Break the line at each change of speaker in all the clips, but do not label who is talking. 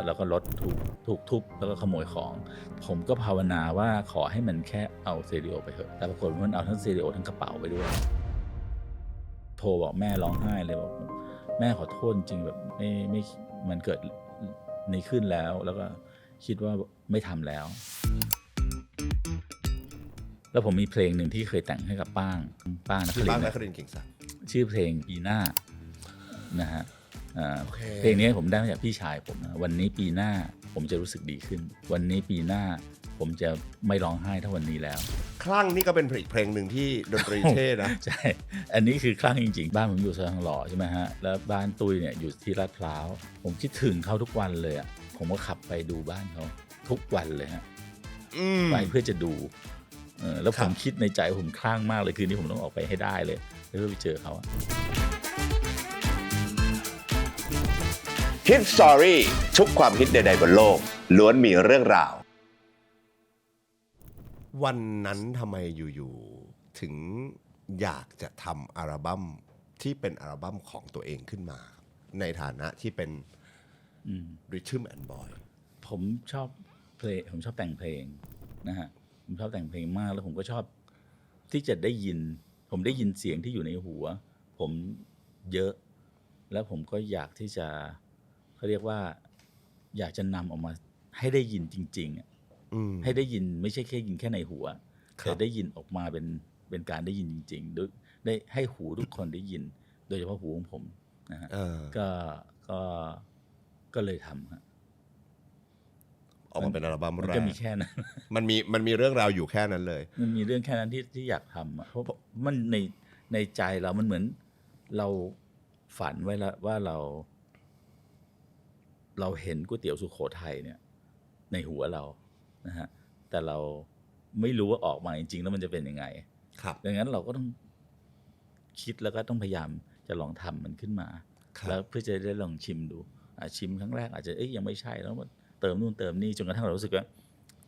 แล้วก็รถถูกทุบแล้วก็ขโมยของผมก็ภาวนาว่าขอให้มันแค่เอาเซเรียลไปเถอะแต่ปรากฏว่ามันเอาทั้งเซเรียลทั้งกระเป๋าไปด้วยโทรบอกแม่ร้องไห้เลยบอกแม่ขอโทษจริงแบบไม่มันเกิดนี้ขึ้นแล้วก็คิดว่าไม่ทำแล้วผมมีเพลงหนึ่งที่เคยแต่งให้กับป้างนครินทร์เก่งศักดิ์ชื่อเพลงปีหน้านะฮะเพลงนี้ผมได้มาจากพี่ชายผมนะวันนี้ปีหน้าผมจะรู้สึกดีขึ้นวันนี้ปีหน้าผมจะไม่ร้องไห้เท่าวันนี้แล้ว
คลั่งนี่ก็เป็นอีกเพลงหนึ่งที่ดนตรีเท่นะ
ใช่อันนี้คือคลั่งจริงๆบ้านผมอยู่ซอยทองหล่อใช่ไหมฮะแล้วบ้านตุ้ยเนี่ยอยู่ที่ลาดพร้าวผมคิดถึงเขาทุกวันเลยอ่ะผมก็ขับไปดูบ้านเขาทุกวันเลยฮะไปเพื่อจะดูแล้วผมคิดในใจผมคลั่งมากเลยคืนนี้ผมต้องออกไปให้ได้เลยเพื่อไปเจอเขา
ฮิตสตอรี่ทุกความฮิตใดๆบนโลกล้วนมีเรื่องราว
วันนั้นทำไมอยู่ๆถึงอยากจะทำอัลบั้มที่เป็นอัลบั้มของตัวเองขึ้นมาในฐานะที่เป็นRhythm and Boy
ผมชอบเพลงผมชอบแต่งเพลงนะฮะผมชอบแต่งเพลงมากแล้วผมก็ชอบที่จะได้ยินผมได้ยินเสียงที่อยู่ในหัวผมเยอะแล้วผมก็อยากที่จะเขาเรียกว่าอยากจะนำออกมาให้ได้ยินจริงๆให้ได้ยินไม่ใช่แค่ยินแค่ในหัวแต่ได้ยินออกมาเป็นการได้ยินจริงๆได้ให้หูทุกคนได้ยินโดยเฉพาะหูของผมนะฮะก็เลยทำฮะ
ออกมาเป็นอัลบั้มแรก
มันก็มีแค่นั้น
มันมีเรื่องราวอยู่แค่นั้นเลย
มันมีเรื่องแค่นั้นที่อยากทำเพราะมันในใจเรามันเหมือนเราฝันไว้แล้วว่าเราเห็นก๋วยเตี๋ยวสุโขทัยเนี่ยในหัวเรานะฮะแต่เราไม่รู้ว่าออกมาจริงๆแล้วมันจะเป็นยังไงดังนั้นเราก็ต้องคิดแล้วก็ต้องพยายามจะลองทำมันขึ้นมาแล้วเพื่อจะได้ลองชิมดูชิมครั้งแรกอาจจะยังไม่ใช่แล้วเติมนู่นเติมนี่จนกระทั่งเรารู้สึกว่า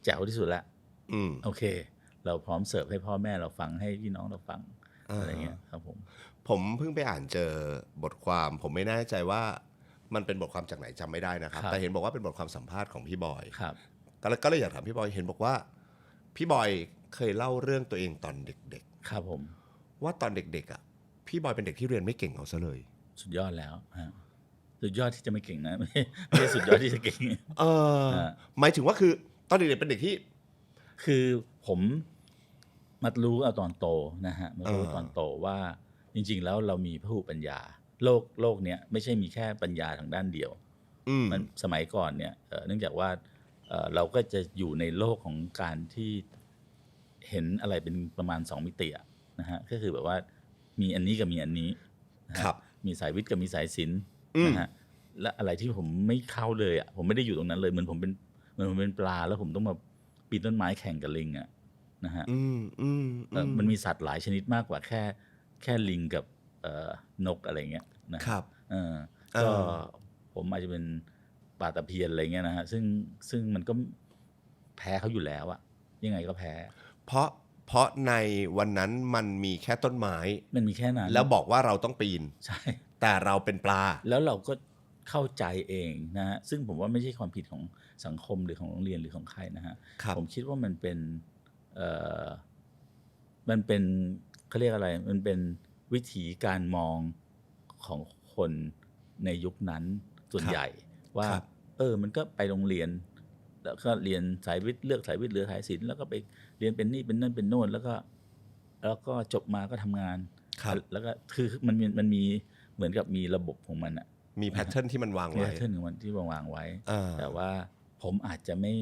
แจ๋วที่สุดแล้วโอเคเราพร้อมเสิร์ฟให้พ่อแม่เราฟังให้พี่น้องเราฟังอะไรเงี้ยครับ
ผมเพิ่งไปอ่านเจอบทความผมไม่แน่ใจว่ามันเป็นบทความจากไหนจำไม่ได้นะครับแต่เห็นบอกว่าเป็นบทความสัมภาษณ์ของพี่บอยก็เลยอยากถามพี่บอยเห็นบอกว่าพี่บอยเคยเล่าเรื่องตัวเองตอนเด็ก
ๆครับผม
ว่าตอนเด็กๆอ่ะพี่บอยเป็นเด็กที่เรียนไม่เก่งเอาซะเลย
สุดยอดแล้วสุดยอดที่จะไม่เก่งนะไม่ใช่สุดยอดที่จะเก่ง
หมายถึงว่าคือตอนเด็กๆเป็นเด็กที่
คือผมมารู้เอาตอนโตนะฮะมารู้ตอนโตว่าจริงๆแล้วเรามีพหุปัญญาโลกเนี้ยไม่ใช่มีแค่ปัญญาทางด้านเดียวมันสมัยก่อนเนี่ยเนื่องจากว่าเราก็จะอยู่ในโลกของการที่เห็นอะไรเป็นประมาณ2มิตินะฮะก็คือแบบว่ามีอันนี้กับมีอันนี้มีสายวิทย์กับมีสายศิลป์นะฮะและอะไรที่ผมไม่เข้าเลยผมไม่ได้อยู่ตรงนั้นเลยเหมือนผมเป็นปลาแล้วผมต้องมาปีนต้นไม้แข่งกับลิงนะฮะมันมีสัตว์หลายชนิดมากกว่าแค่ลิงกับนกอะไรเงี้ยนะครับก็ผมอาจจะเป็นปลาตะเพียนอะไรเงี้ยนะฮะซึ่งมันก็แพ้เขาอยู่แล้วยังไงก็แพ้
เพราะในวันนั้นมันมีแค่ต้นไม้
มันมีแค่นั้น
แล้วบอกว่าเราต้องปีน
ใช่
แต่เราเป็นปลา
แล้วเราก็เข้าใจเองนะฮะซึ่งผมว่าไม่ใช่ความผิดของสังคมหรือของโรงเรียนหรือของใครนะฮะผมคิดว่ามันเป็นเขาเรียกอะไรมันเป็นวิธีการมองของคนในยุคนั้นส่วนใหญ่ว่ามันก็ไปโรงเรียนแล้วก็เรียนสายวิทย์เลือกสายวิทย์หรือสายศิลป์แล้วก็ไปเรียนเป็นนี่เป็นนั่นเป็นโน่นแล้วก็จบมาก็ทำงานแล้วก็คือมันมีเหมือนกับมีระบบของมัน
มีแพทเทิร์นที่มันวางไว้
แพทเทิร์นของมันที่วางไว้แต่ว่าผมอาจจะไม่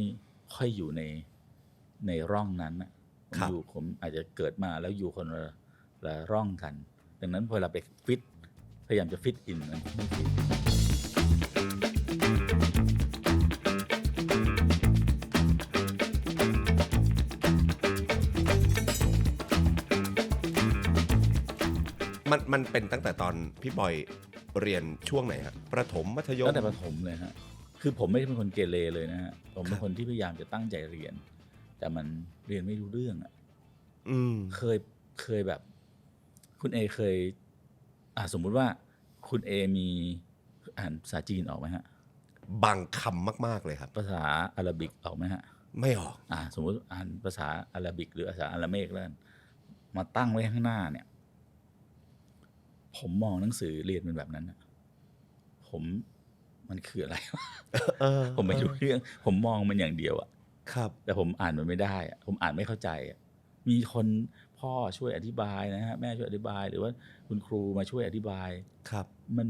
ค่อยอยู่ในร่องนั้นผมอาจจะเกิดมาแล้วอยู่คนละร่องกันดังนั้นพอเราไปฟิตพยายามจะฟิตอินมันไม่ฟิต
มันเป็นตั้งแต่ตอนพี่บอยเรียนช่วงไหนฮะประถมมัธยม
ตั้งแต่ประถมเลยฮะคือผมไม่ได้เป็นคนเกเรเลยนะฮะผมเป็นคนที่พยายามจะตั้งใจเรียนแต่มันเรียนไม่รู้เรื่องเคยแบบคุณเอเคยสมมุติว่าคุณเอมีอ่านภาษาจีนออกไหมฮะ
บางคำมากๆเลยครับ
ภาษาอาหรับิกออกไหมฮะ
ไม่ออก
สมมุติอ่านภาษาอาหรับิกหรือภาษาอาหรัเมกแล้วกันมาตั้งไว้ข้างหน้าเนี่ยผมมองหนังสือเรียนเป็นแบบนั้นนะมันคืออะไร ผมไม่รู้เรื่องผมมองมันอย่างเดียวอะ
ครับ
แต่ผมอ่านมันไม่ได้อะผมอ่านไม่เข้าใจอะมีคนพ่อช่วยอธิบายนะฮะแม่ช่วยอธิบายหรือว่าคุณครูมาช่วยอธิบาย
ครับ
มั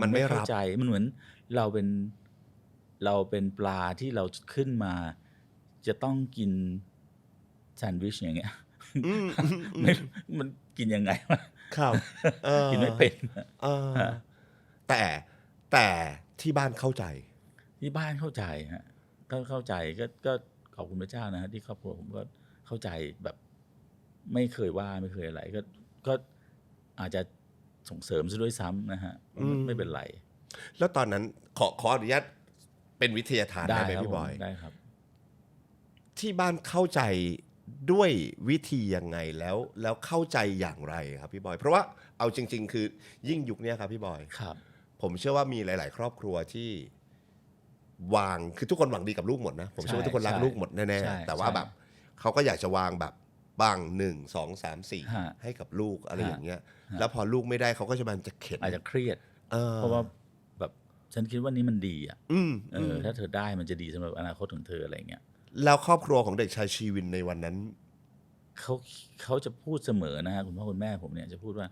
นไม่เข้าใจมันเหมือนเราเป็นปลาที่เราขึ้นมาจะต้องกินแซนด์วิชอย่างเงี้ยไม่มันกินยังไงวะ
ครับ
กินไม่เป็น
แต่ที่บ้านเข้าใจ
ที่บ้านเข้าใจฮะเข้าใจก็ขอบคุณพระเจ้านะฮะที่ครอบครัวผมก็เข้าใจแบบไม่เคยว่าไม่เคยอะไรก็อาจจะส่งเสริมซะด้วยซ้ำนะฮะไม่เป็นไร
แล้วตอนนั้นขออนุญาตเป็นวิทยาทานได้ไหมพี่บอย
ได้ครับ
ที่บ้านเข้าใจด้วยวิธียังไงแล้วเข้าใจอย่างไรครับพี่บอยเพราะว่าเอาจริงๆคือยิ่งยุคนี้ครับพี่บอย
ครับ
ผมเชื่อว่ามีหลายๆครอบครัวที่วางคือทุกคนหวังดีกับลูกหมดนะผมเชื่อว่าทุกคนรักลูกหมดแน่ๆแต่ว่าแบบเขาก็อยากจะวางแบบบาง1 2 3 4ให้กับลูกอะไรอย่างเงี้ยแล้วพอลูกไม่ได้เขาก็จะมันจะเข็ด
อาจจะเครียดเพราะว่าแบบฉันคิดว่านี้มันดีอ่ะถ้าเธอได้มันจะดีสำหรับอนาคตของเธออะไรเงี้ย
แล้วครอบครัวของเด็กชายชีวินในวันนั้น
เขาจะพูดเสมอนะฮะคุณพ่อคุณแม่ผมเนี่ยจะพูดว่า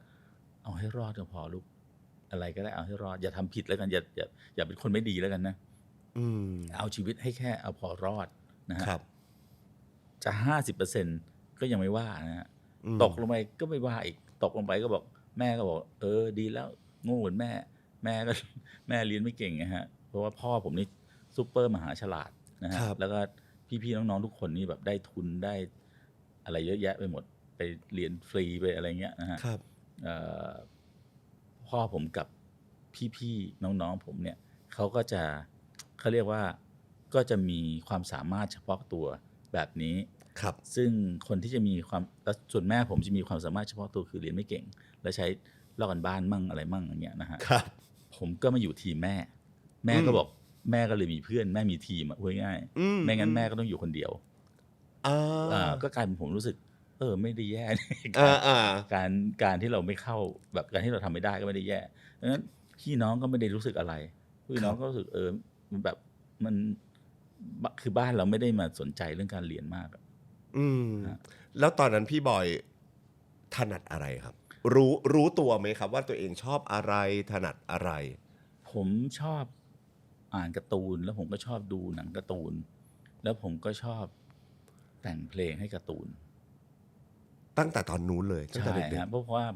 เอาให้รอดก็พอลูกอะไรก็ได้เอาให้รอดอย่าทำผิดแล้วกันอย่าเป็นคนไม่ดีแล้วกันนะเอาชีวิตให้แค่เอาพอรอดนะฮะจะ50%ก็ยังไม่ว่านะฮะตกลงไปก็ไม่ว่าอีกตกลงไปก็บอกแม่ก็บอกดีแล้วโง่เหมือนแม่ก็แม่เรียนไม่เก่งนะฮะเพราะว่าพ่อผมนี่ซุปเปอร์มหาฉลาดนะฮะแล้วก็พี่ๆน้องๆทุกคนนี่แบบได้ทุนได้อะไรเยอะแยะไปหมดไปเรียนฟรีไปอะไรเงี้ยนะฮะพ่อผมกับพี่ๆน้องๆผมเนี่ยเขาเรียกว่าก็จะมีความสามารถเฉพาะตัวแบบนี้ซึ่งคนที่จะมีความส่วนแม่ผมจะมีความสามารถเฉพาะตัวคือเรียนไม่เก่งแล้วใช้ลอกกันบ้านมั่งอะไรมั่งอย่างเงี้ยนะฮะผมก็มาอยู่ทีมแม่ก็บอกแม่ก็เลยมีเพื่อนแม่มีทีมพูดง่ายไม่งั้นแม่ก็ต้องอยู่คนเดียวก็กลายเป็นผมรู้สึกไม่ได้แย่การที่เราไม่เข้าแบบการที่เราทำไม่ได้ก็ไม่ได้แย่ดังนั้นพี่น้องก็ไม่ได้รู้สึกอะไรพี่น้องก็รู้สึกมันแบบมันคือบ้านเราไม่ได้มาสนใจเรื่องการเรียนมาก
แล้วตอนนั้นพี่บอยถนัดอะไรครับรู้ตัวไหมครับว่าตัวเองชอบอะไรถนัดอะไร
ผมชอบอ่านการ์ตูนแล้วผมก็ชอบดูหนังการ์ตูนแล้วผมก็ชอบแต่งเพลงให้การ์ตูน
ตั้งแต่ตอนนู้นเลยตั้งแต่เด็ก
ๆเพราะว่า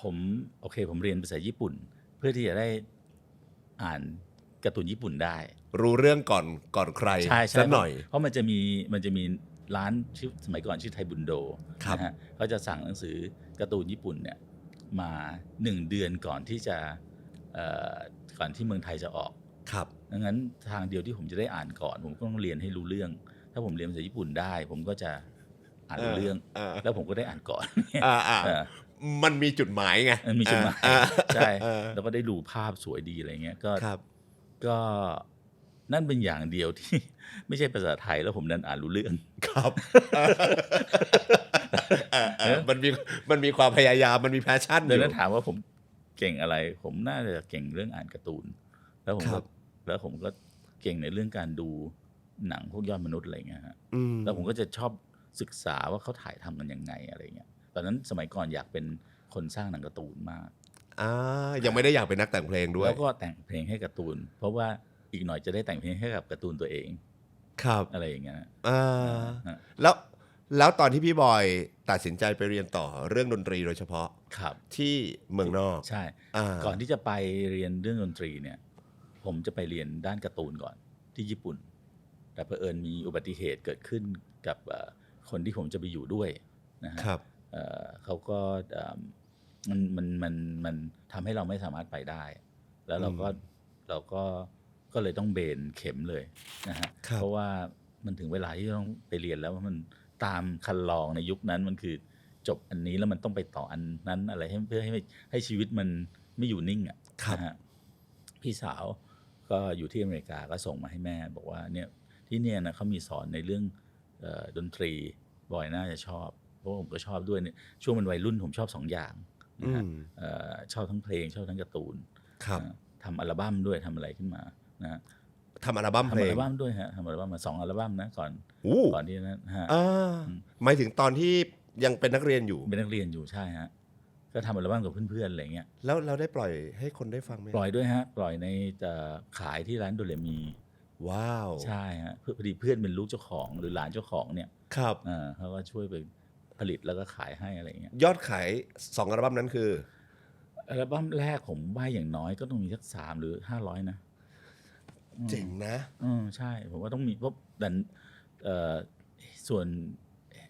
ผมโอเคผมเรียนภาษาญี่ปุ่นเพื่อที่จะได้อ่านการ์ตูนญี่ปุ่นได้
รู้เรื่องก่อนใครสักหน่อย
เพราะมันจะมีร้านชื่อสมัยก่อนชื่อไทบุนโดนะฮะเขาจะสั่งหนังสือการ์ตูนญี่ปุ่นเนี่ยมา1 เดือนก่อนที่เมืองไทยจะออกดังนั้นทางเดียวที่ผมจะได้อ่านก่อนผมก็ต้องเรียนให้รู้เรื่องถ้าผมเรียนภาษาญี่ปุ่นได้ผมก็จะอ่านรู้เรื่องแล้วผมก็ได้อ่านก่อน
มันมีจุดหมายไง
มีจุดหมายใช่แล้วก็ได้ดูภาพสวยดีอะไรเงี้ยก็นั่นเป็นอย่างเดียวที่ไม่ใช่ภาษาไทยแล้วผมนั้นอ่านรู้เรื่อง
ครับมันมีความพยายามมันมีแพชชั่นอยู่
ดังนั้นถามว่าผมเก่งอะไรผมน่าจะเก่งเรื่องอ่านการ์ตูนแล้วผมก็เก่งในเรื่องการดูหนังพวกยอดมนุษย์อะไรเงี้ยฮะแล้วผมก็จะชอบศึกษาว่าเขาถ่ายทำกันยังไงอะไรเงี้ยตอนนั้นสมัยก่อนอยากเป็นคนสร้างหนังการ์ตูนมาก
ยังไม่ได้อยากเป็นนักแต่งเพลงด้วย
แล้วก็แต่งเพลงให้การ์ตูนเพราะว่าอีกหน่อยจะได้แต่งเพลงให้กับการ์ตูนตัวเองอะไรอย่างเงี้ย
แล้วตอนที่พี่บอยตัดสินใจไปเรียนต่อเรื่องดนตรีโดยเฉพาะที่เมืองนอก
ใช่ก่อนที่จะไปเรียนเรื่องดนตรีเนี่ยผมจะไปเรียนด้านการ์ตูนก่อนที่ญี่ปุ่นแต่เผอิญมีอุบัติเหตุเกิดขึ้นกับคนที่ผมจะไปอยู่ด้วยนะฮะเขาก็มันทำให้เราไม่สามารถไปได้แล้วเราก็เลยต้องเบนเข็มเลยนะฮะเพราะว่ามันถึงเวลาที่ต้องไปเรียนแล้วมันตามคันลองในยุคนั้นมันคือจบอันนี้แล้วมันต้องไปต่ออันนั้นอะไรเพื่อให้ชีวิตมันไม่อยู่นิ่งอ่ะนะฮะพี่สาว ก็อยู่ที่อเมริกาก็ส่งมาให้แม่บอกว่าเนี่ยที่เนี่ยนะเขามีสอนในเรื่องดนตรีบอยน่าจะชอบเพราะผมก็ชอบด้วยเนี่ยช่วงเป็นวัยรุ่นผมชอบ2 อย่างนะฮะชอบทั้งเพลงชอบทั้งการ์ตูนทำอัลบั้มด้วยทำอะไรขึ้นมานะ
ทำอัลบั้มเพลง
ทำอัลบั้มด้วยฮะทำอัลบั้มมา2 อัลบั้มนะก่อนที่นั้นฮะ
หมายถึงตอนที่ยังเป็นนักเรียนอยู่
เป็นนักเรียนอยู่ใช่ฮะก็ทำอัลบั้มกับเพื่อนๆอะไรเงี้ย
แล้วเราได้ปล่อยให้คนได้ฟังไหม
ปล่อยด้วยฮะปล่อยในขายที่ร้านโดเรมี
ว้าว
ใช่ฮะพอดีเพื่อนเป็นลูกเจ้าของหรือหลานเจ้าของเนี่ย
ครับ
เขาก็ช่วยไปผลิตแล้วก็ขายให้อะไรเงี้ย
ยอดขาย2 อัลบั้มนั้นคือ
อัลบั้มแรกผมว่าอย่างน้อยก็ต้องมีสัก300 หรือ 500นะ
เจ๋งนะ
ใช่ผมว่าต้องมีเพราะดันส่วน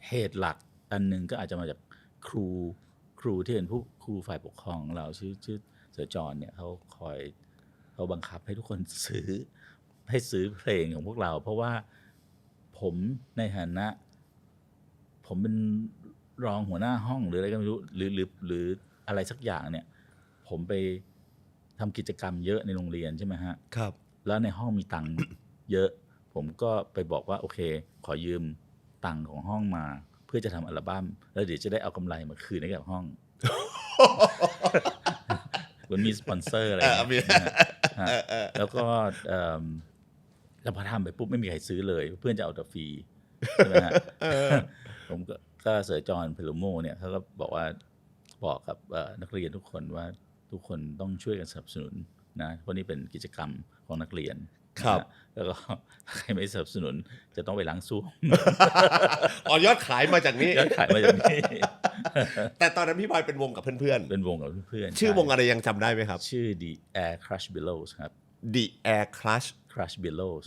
เหตุหลักอันหนึ่งก็อาจจะมาจากครูที่เป็นผู้ครูฝ่ายปกครองเราชื่อเสือจรเนี่ยเขาบังคับให้ทุกคนซื้อเพลงของพวกเราเพราะว่าผมในฐานะผมเป็นรองหัวหน้าห้องหรืออะไรก็ไม่รู้หรืออะไรสักอย่างเนี่ยผมไปทำกิจกรรมเยอะในโรงเรียนใช่ไหมฮะ
ครับ
แล้วในห้องมีตังค์ เยอะผมก็ไปบอกว่าโอเคขอยืมตังค์ของห้องมาเพื่อจะทำอัลบั้มแล้วเดี๋ยวจะได้เอากำไรมาคืนให้กับห้อง มันมีสปอนเซอร์อะไรแล้วก็แล้วพอทำไปปุ๊บไม่มีใครซื้อเลยเพื่อนจะเอาแต่ฟรีใช่ไหมฮะผมก็เสือจรเพโลโมเนี่ยเขาก็บอกกับนักเรียนทุกคนว่าทุกคนต้องช่วยกันสนับสนุนนะเพราะนี่เป็นกิจกรรมของนักเรียน
ครับ
แล้วก็ใครไม่สนับสนุนจะต้องไปล้างซ่วม
ยอดขายมาจากนี้
ยอดขายมาจากนี้
แต่ตอนนั้นพี่บอยเป็นวงกับเพื่อน
ๆเป็นวงกับเพื่อน
ๆชื่อวงอะไรยังจำได้ไหมครับ
ชื่อ The Air Crush Billows ครับ
The Air Crush
Billows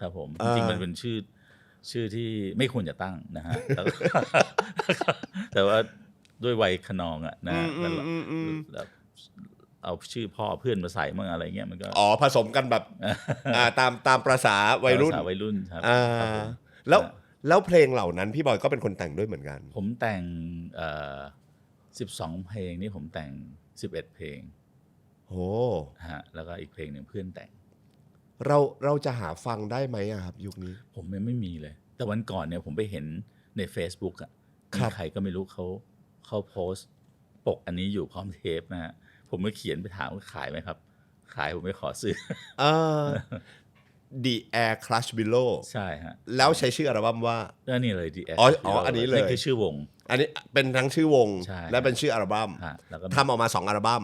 ครับผมจริงๆมันเป็นชื่อที่ไม่ควรจะตั้งนะฮะแต่ว่าด้วยวัยขนองอ่ะนะแล้วเอาชื่อพ่อเพื่อนมาใส่มั่งอะไรเงี้ยมันก็
ผสมกันแบบตามประสาวัยรุ่
นครับ
แล้วเพลงเหล่านั้นพี่บอยก็เป็นคนแต่งด้วยเหมือนกัน
ผมแต่ง12 เพลงนี่ผมแต่ง11 เพลง
โอ้
ฮะแล้วก็อีกเพลงหนึ่งเพื่อนแต่ง
เราจะหาฟังได้ไหมครับยุคนี้
ผมยังไม่มีเลยแต่วันก่อนเนี่ยผมไปเห็นใน Facebook อ่ะมีใครก็ไม่รู้เขาโพสต์ปกอันนี้อยู่พร้อมเทปนะฮะผมก็เขียนไปถามว่าขายไหมครับขายผมไม่ขอซื้อ
The Air Crush Below
ใช่ฮะ
แล้วใช้ชื่ออัลบั้มว่า
นี่เลย The Air
อันนี้เลย
นี่คือชื่อวง
อันนี้เป็นทั้งชื่อวงและเป็นชื่ออัลบั้มทำออกมา2 อัลบั้ม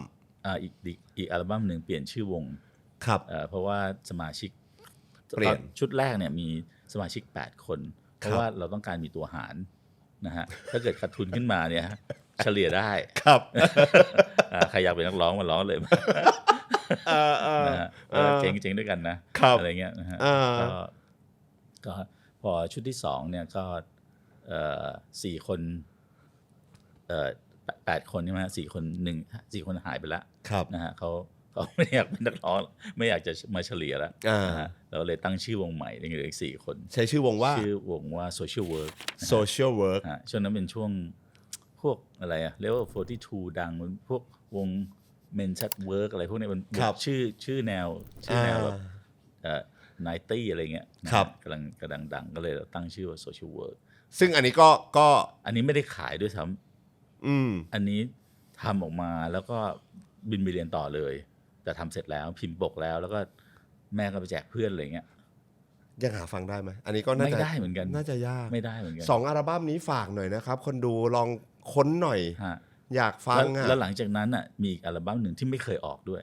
อีกอัลบั้มหนึ่งเปลี่ยนชื่อวง
ครับ
เพราะว่าสมาชิก
เปลี่ยน
ชุดแรกเนี่ยมีสมาชิก8 คนเพราะว่าเราต้องการมีตัวหารนะฮะถ้าเกิดขาดทุนขึ้นมาเนี่ยเฉลี่ยได้
ครับ
ใครอยากเป็นนักร้องมาร้องเลยนะฮะเจ๋งด้วยกันนะอะไรเงี้ยนะฮะก็พอชุดที่2เนี่ยก็4 คน8 คนใช่ไหม4 คน4 คนหายไปแล้วนะฮะเขาไม่อยากเป็นนักร้องไม่อยากจะมาเฉลี่ยแล้วนะฮะเราเลยตั้งชื่อวงใหม่เหลืออีก4 คน
ใช้ชื่อวง
ว่า Social
Work
ช่วงนั้นเป็นช่วงพวกอะไรอะLevel 42ดังพวกวง Men at Work อะไรพวกนี้มันชื่อแนวแบบ90อะไรเงี้ยกำลังดังก็เลยตั้งชื่อว่า Social Work
ซึ่งอันนี้ก็
อันนี้ไม่ได้ขายด้วยซ้ำอันนี้ทำออกมาแล้วก็บินไปเรียนต่อเลยแต่ทำเสร็จแล้วพิมพ์ปกแล้วก็แม่ก็ไปแจกเพื่อนอะไรเงี้ย
ยังหาฟังได้ไหมอันนี้ก็น่าจะ
ไม่ได้เหมือนกัน
น่าจะยาก
ไม่ได้เหมือนกัน
2 อัลบั้มนี้ฝากหน่อยนะครับคนดูลองค้นหน่อยอยากฟัง
แล้วหลังจากนั้นอ่ะมีอีกอัลบั้มหนึ่งที่ไม่เคยออกด้วย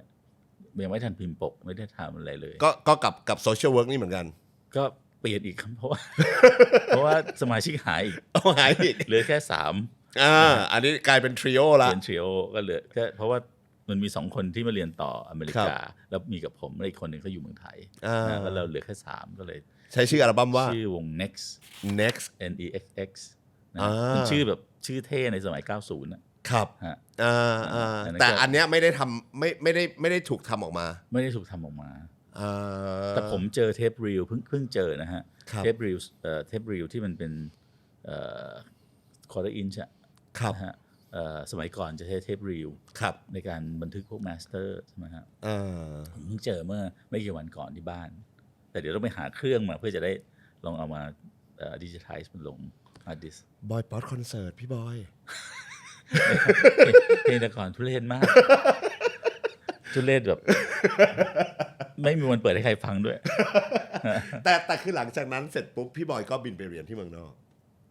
ยังไม่ทันพิมพ์ปกไม่ได้ทำอะไรเลย
ก็กับ Social Work นี่เหมือนกัน
ก็เปลี่ยนอีกเพราะว่าสมาชิกหายอีกเหลือแค่3
อันนี้กลายเป็นทริโอละ
เป็นทริโอก็เหลือแค่เพราะว่ามันมี2 คนที่มาเรียนต่ออเมริกาแล้วมีกับผมและอีกคนนึงเขาอยู่เมืองไทยแล้วเราเหลือแค่3ก็เลย
ใช้ชื่ออัลบั้มว่า
ชื่อวง Next NEXX
เป็น
ชื่อแบบชื่อเท่ในสมัย90
นะครับแต่อันเนี้ยไม่ได้ถูกทำออกมา
ไม่ได้ถูกทำออกมาแต่ผมเจอเทปรีลเพิ่งเจอนะฮะเทปรีลที่มันเป็นquarter inch
ครับ
สมัยก่อนจะใช้เทปรีล
ครับ
ในการบันทึกพวกมาสเตอร์ใช่ไหมฮะ
อ่า
ผมเพิ่งเจอเมื่อไม่กี่วันก่อนที่บ้าน แต่เดี๋ยวต้องไปหาเครื่องมาเพื่อจะได้ลองเอามาดิจิทัลมันลงฮาร์ดดิสก์
บอยป๊อตคอนเสิร์ตพี่บอย
เพลงแต่ก่อนทุเรศมาก ทุเรศแบบ ไม่มีวันเปิดให้ใครฟังด้วย
แต่คือหลังจากนั้นเสร็จปุ๊บพี่บอยก็บินไปเรียนที่เมืองนอก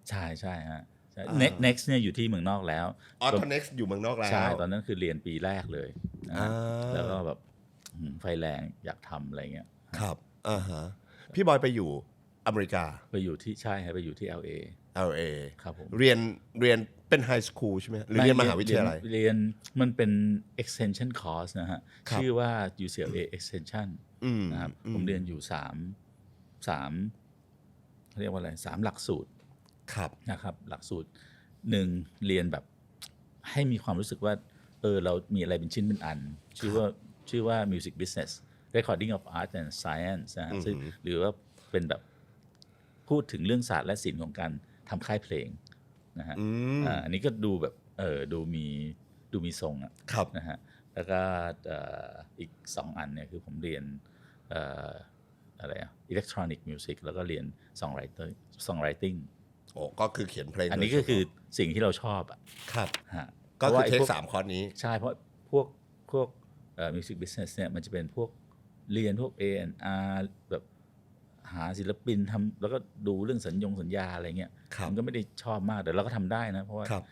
ใช่ใช่ฮะใช่ next เนี่ยอยู่ที่เมืองนอกแล้ว
ออโตเน็กซ์อยู่เมืองนอกแล้ว
ใช่ตอนนั้นคือเรียนปีแรกเลยนะ
อ่า
แล้วก็แบบไฟแรงอยากทำอะไรเงี้ย
ครับอ่าฮะพี่บอยไปอยู่อเมริกา
ไปอยู่ที่ใช่ครับไปอยู่ที่ LA
LA
ครับผม
เรียนเป็นไฮสคูลใช่ไหมหรือเรียนมหาวิทยาลัย
เรียนมันเป็น extension course นะฮะ
ครับ
ชื่อว่า UCLA extension
อืม
นะครับผมเรียนอยู่3เรียกว่าอะไร3หลักสูตร
ครับ
นะครับหลักสูตร1เรียนแบบให้มีความรู้สึกว่าเรามีอะไรเป็นชิ้นเป็นอัน ชื่อว่า music business recording of art and science นะฮะซึ่งหรือว่าเป็นแบบพูดถึงเรื่องศาสตร์และศิลป์ของการทำค่ายเพลงนะฮะอันนี้ก็ดูแบบดูมีทรงอะ
ครับ
นะฮะแล้วก็อีก2อันเนี่ยคือผมเรียนอะไรอะ electronic music แล้วก็เรียน songwriting
โอ้ก็คือเขียนเพลง
อันนี้ก็คือสิ่งที่เราชอบอ่ะ
ครับ
ฮะ
ก็คือ
พ
เท
ราะ
ค
ว่า
3 คอร์สนี้
ใช่เพราะพวกmusic business เนี่ยมันจะเป็นพวกเรียนพวก A&R แบบหาศิลปินทำแล้วก็ดูเรื่องสัญญาอะไรเงี้ย
ครับ
มันก็ไม่ได้ชอบมากแต่เราก็ทำได้นะเพราะว่า
ครับ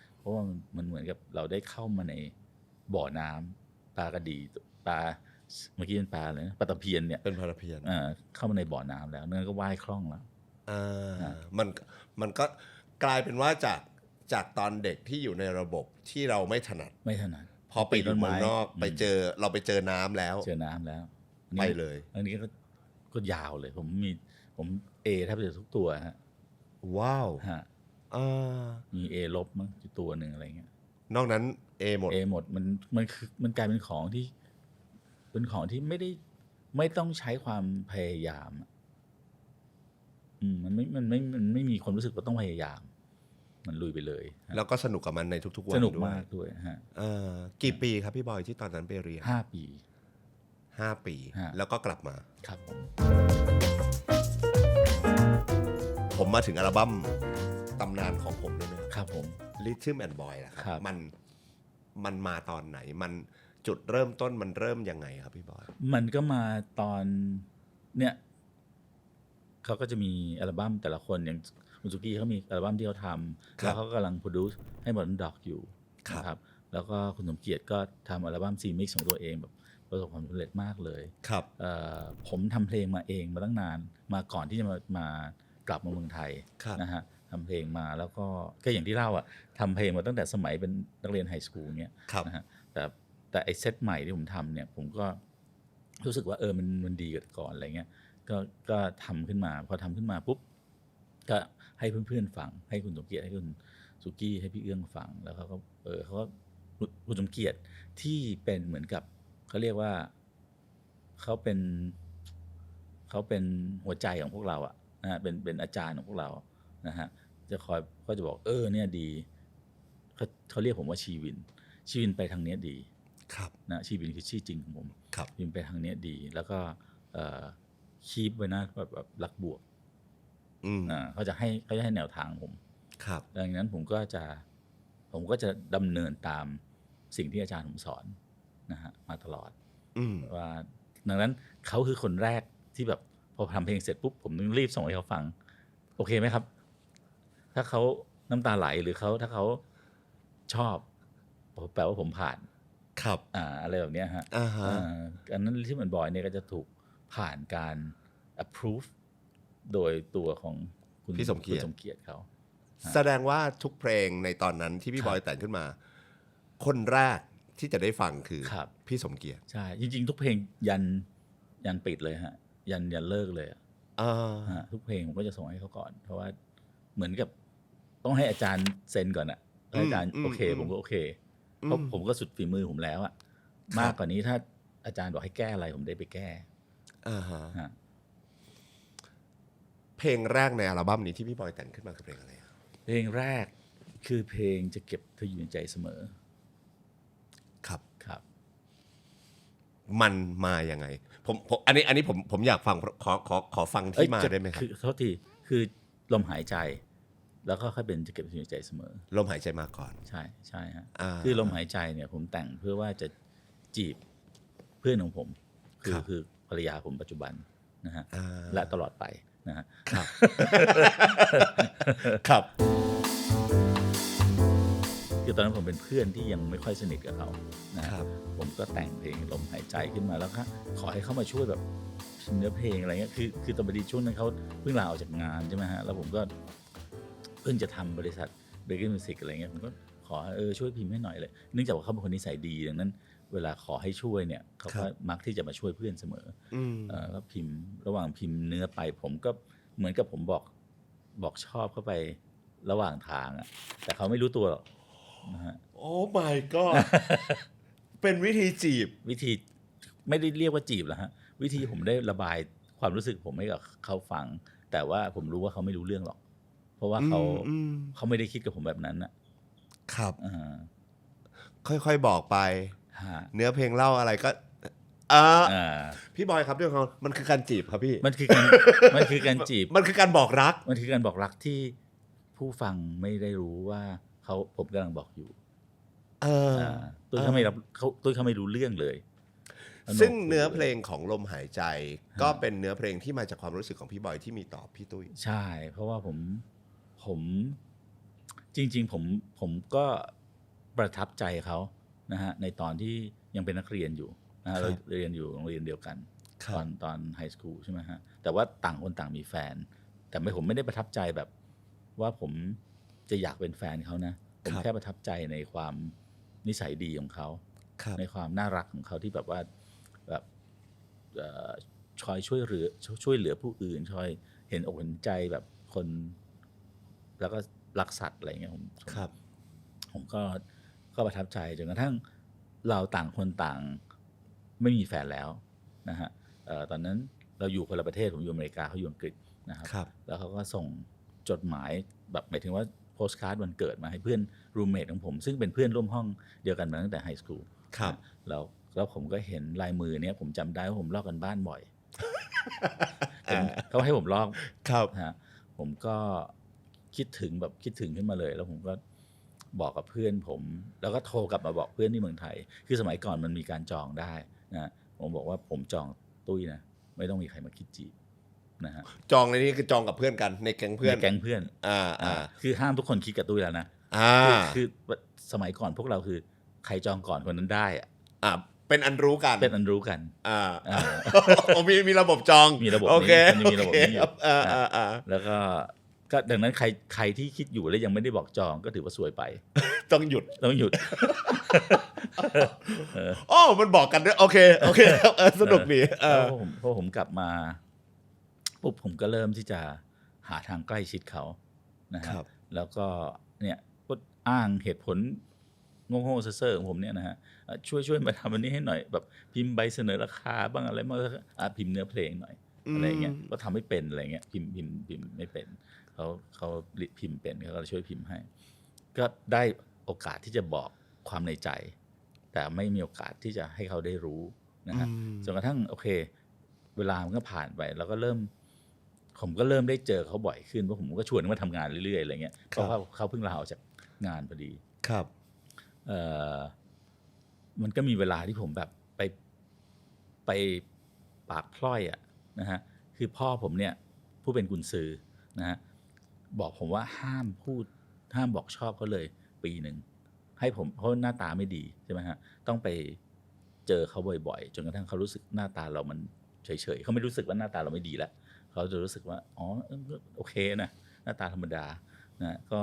มันเหมือนกับเราได้เข้ามาในบ่อน้ำปลากระดีปลาเมื่อกี้เป็นปลาอะไรนะปลาตะเพียนเนี่ย
เป็นพาราเพียน
เข้ามาในบ่อน้ำแล้วนั่นก็ว่ายคล่องแล้ว
มันก็กลายเป็นว่าจากตอนเด็กที่อยู่ในระบบที่เราไม่ถนัด
ไม่ถนัด
พอไปอยู่เมืองนอกไปเจอน้ำแล้ว
เจอน้ำแล้ว
ไปเลย
อันนี้ก็ยาวเลยผมเอแทบจะทุกตัวฮะ
ว้าว
ฮะ
อ่า
มีเอลบมั้งอยู่ตัวหนึ่งอะไรเงี้ย
นอกนั้น A หมด
เอหมดมันกลายเป็นของที่ไม่ต้องใช้ความพยายามอะมันไม่มีความรู้สึกว่าต้องพยายาม มันลุยไปเลยฮะ
แล้วก็สนุกกับมันในทุกๆวัน
สนุก
ด้วย
มากด้วยฮะ
กี่ปีครับพี่บอยที่ตอนนั้นไปเรียน
5 ปี
5 ปี
ฮะ
แล้วก็กลับมา
ครับผม
ผมมาถึงอัลบั้มตำนานของผมด้วยนะครับ
ครับผม
Rhythm and Boy นะค
ครั
รับ มันมาตอนไหนมันจุดเริ่มต้นมันเริ่มยังไงครับพี่บอย
มันก็มาตอนเนี่ยเขาก็จะมีอัลบั้มแต่ละคนอย่างคุณสุกี้เขามีอัลบั้มที่เขาทำ
ครับ
แล้วเขากำลังโปรดิวซ์ให้Modern Dogอยู่
ครับ
นะครับแล้วก็คุณสมเกียรติก็ทำอัลบั้มซีมิกของตัวเองแบบประสบความสำเร็จมากเลย
ครับ
ผมทำเพลงมาเองมาตั้งนานมาก่อนที่จะมากลับมาเมืองไทย
ครับ
นะฮะทำเพลงมาแล้วก็อย่างที่เล่าอ่ะทำเพลงมาตั้งแต่สมัยเป็นนักเรียนไฮสคูลเนี้ย
ครับ
นะฮะแต่ไอ้เซตใหม่ที่ผมทำเนี่ยผมก็รู้สึกว่ามันดีกว่าก่อนอะไรเงี้ยก็ทำขึ้นมาพอทำขึ้นมาปุ๊บก็ให้เพื่อนๆฟังให้คุณสมเกียรติให้คุณสุกี้ให้พี่เอื้องฟังแล้วเขาก็คุณสมเกียรติที่เป็นเหมือนกับเขาเรียกว่าเขาเป็นหัวใจของพวกเราอะนะฮะเป็นอาจารย์ของพวกเรานะฮะก็จะบอกเนี่ยดีเขาเรียกผมว่าชีวินไปทางเนี้ยดี
ครับ
นะชีวินคือชื่อจริงของผม
ครับ
ชีวินไปทางเนี้ยดี แล้วก็คีปไว้นะแบบรักบวกเขาจะให้แนวทางผม
ครับ
ดังนั้นผมก็จะดำเนินตามสิ่งที่อาจารย์ผมสอนนะฮะมาตลอดว่าดังนั้นเขาคือคนแรกที่แบบพอทำเพลงเสร็จปุ๊บผมต้องรีบส่งให้เขาฟังโอเคไหมครับ ถ้าเขาน้ำตาไหลหรือถ้าเขาชอบแปลว่าผมผ่าน
ครับ
อะไรแบบเนี้ยฮะ อันนั้นที่เหมือนบอยเนี่ยก็จะถูกผ่านการ approve โดยตัวของคุณ
พี่สมเกียรติ
คุณสมเกียรติเขา
แสดงว่าทุกเพลงในตอนนั้นที่พี่บอยแต่งขึ้นมา คนแรกที่จะได้ฟังคือ
ครับ
พี่สมเกียรติ
ใช่จริงๆทุกเพลงยันปิดเลยฮะยันเลิกเลยอะทุกเพลงผมก็จะส่งให้เขาก่อนเพราะว่าเหมือนกับต้องให้อาจารย์เซ็นก่อนอะถ้าอาจารย์โอเคผมก็โอเคเพราะผมก็สุดฝีมือผมแล้วอะมากกว่านี้ถ้าอาจารย์บอกให้แก้อะไรผมได้ไปแก้ ฮะ
เพลงแรกในอัลบั้มนี้ที่พี่บอยแต่งขึ้นมาคือเพลงอะไร
เพลงแรก คือเพลงจะเก็บเธออยู่ในใจเสมอ
ครับ
ครับ
มันมายังไงผมอันนี้ผมอยากฟังขอฟังที่มาได้ไหมครับ
คือโทษทีคือลมหายใจ แล้วก็ค่อยเป็นจะเก็บเธออยู่ในใจเสมอ
ลมหายใจมาก่อน
ใช่ใช่ฮะ
อ่า
คือลมหายใจเนี่ยผมแต่งเพื่อว่าจะจีบเพื่อนของผม
ครับ
คือภรรยาผมปัจจุบันนะฮะ
อ่า
และตลอดไปนะฮะ
ครับ ครับ
คือตอนนั้นผมเป็นเพื่อนที่ยังไม่ค่อยสนิทกับเขานะฮะ
ครับ
ผมก็แต่งเพลงลมหายใจขึ้นมาแล้วก็ขอให้เขามาช่วยแบบพิมพ์เนื้อเพลงอะไรเงี้ยคือตอนพอดีช่วงนั้นเขาเพิ่งลาออกจากงานใช่ไหมฮะแล้วผมก็เพิ่งจะทำบริษัทเบเกอร์มิวสิกอะไรเงี้ยผมก็ขอช่วยพิมพ์ให้หน่อยเลยเนื่องจากว่าเขาเป็นคนนิสัยดีดังนั้นเวลาขอให้ช่วยเนี่ยเขาก็มักที่จะมาช่วยเพื่อนเสมอ ก็พิมพ์ระหว่างพิมพ์เนื้อไปผมก็เหมือนกับผมบอกชอบเข้าไประหว่างทางอ่ะแต่เขาไม่รู้ตัวหรอกนะฮะ
โอ้ my god เป็นวิธีจีบ
วิธีไม่ได้เรียกว่าจีบหรอกฮะวิธีผมได้ระบายความรู้สึกผมให้กับเขาฟัง แต่ว่าผมรู้ว่าเขาไม่รู้เรื่องหรอก เพราะว่าเขาไม่ได้คิดกับผมแบบนั้นนะครับ
ค่อยๆบอกไป
ฮะ
เนื้อเพลงเล่าอะไรก็พี่บอยครับด้วยเขามันคือการจีบครับพี่
มันคือการจีบ
มันคือการบอกรัก
มันคือการบอกรักที่ผู้ฟังไม่ได้รู้ว่าผมกำลังบอกอยู่ตุ้ยเขาไม่รับตุ้ยเขาไม่รู้เรื่องเลย
ซึ่งเนื้อเพลงของลมหายใจก็เป็นเนื้อเพลงที่มาจากความรู้สึกของพี่บอยที่มีต่อพี่ตุ้ย
ใช่ เพราะว่าผมจริงๆผมก็ประทับใจเขานะฮะในตอนที่ยังเป็นนักเรียนอยู่นะฮะเราเรียนอยู่โรงเรียนเดียวกันตอนไฮสคูลใช่ไหมฮะแต่ว่าต่างคนต่างมีแฟน แต่ผมไม่ได้ประทับใจแบบว่าผมจะอยากเป็นแฟนเขานะผมแค่ประทับใจในความนิสัยดีของเขาในความน่ารักของเขาที่แบบว่าแบบคอยช่วยเหลือผู้อื่นคอยเห็นอกเห็นใจแบบคนแล้วก็รักสัตว์อะไรเงี้ยผมก็ประทับใจจนกระทั่งเราต่างคนต่างไม่มีแฟนแล้วนะฮะตอนนั้นเราอยู่คนละประเทศผมอยู่อเมริกาเขาอยู่อังกฤษนะครับแล้วเขาก็ส่งจดหมายแบบหมายถึงว่าโพสต์การ์ดวันเกิดมาให้เพื่อนรูมเมทของผมซึ่งเป็นเพื่อนร่วมห้องเดียวกันมาตั้งแต่ไฮสคูลแล้วผมก็เห็นลายมือเนี้ยผมจำได้ว่าผมลอกกันบ้านบ่อย เขาให้ผมลอกฮะผมก็คิดถึงขึ้นมาเลยแล้วผมก็บอกกับเพื่อนผมแล้วก็โทรกลับมาบอกเพื่อนที่เมืองไทยคือสมัยก่อนมันมีการจองได้นะผมบอกว่าผมจองตุ้ยนะไม่ต้องมีใครมาคิดจีบนะฮะ
จองในนี้คือจองกับเพื่อนกันในแก๊งเพื่อน
คือห้ามทุกคนคิดกับตุ้ยแล้วนะคือสมัยก่อนพวกเราคือใครจองก่อนคนนั้นได้
เป็นอันรู้กันมีระบบจอง
มีระบบนี้มีระบบนี้แล้วก็ดังนั้นใครที่คิดอยู่แล้วยังไม่ได้บอกจองก็ถือว่าซวยไป
ต้องหยุดมันบอกกันด้วยโอเคสนุกดี
พอผมกลับมาปุ๊บผมก็เริ่มที่จะหาทางใกล้ชิดเขานะครับแล้วก็เนี่ยก็อ้างเหตุผลโง่ๆเซ่อๆของผมเนี่ยนะฮะช่วยมาทำอันนี้ให้หน่อยแบบพิมพ์ใบเสนอราคาบ้างอะไรบ้างพิมพ์เนื้อเพลงหน่อยอะไรเงี้ยก็ทำไม่เป็นอะไรเงี้ยพิมพ์ไม่เป็นเขาพิมพ์เป็นเขาก็ช่วยพิมพ์ให้ก็ได้โอกาสที่จะบอกความในใจแต่ไม่มีโอกาสที่จะให้เขาได้รู้นะฮะจนกระทั่งโอเคเวลามันก็ผ่านไปแล้วก็ผมก็เริ่มได้เจอเขาบ่อยขึ้นเพราะผมก็ชวนเขามาทำงานเรื่อยๆอะไรเงี้ยเพราะว่าเขาเพิ่งลาออกจากงานพอดี
ครับ
มันก็มีเวลาที่ผมแบบไปปากพล่อยนะฮะคือพ่อผมเนี่ยผู้เป็นกุญซือนะฮะบอกผมว่าห้ามบอกชอบเขาเลยปีหนึ่งให้ผมเพราะหน้าตาไม่ดีใช่ไหมฮะต้องไปเจอเขาบ่อยๆจนกระทั่งเขารู้สึกหน้าตาเรามันเฉยๆเขาไม่รู้สึกว่าหน้าตาเราไม่ดีแล้วเขาจะรู้สึกว่าอ๋อโอเคนะหน้าตาธรรมดานะก็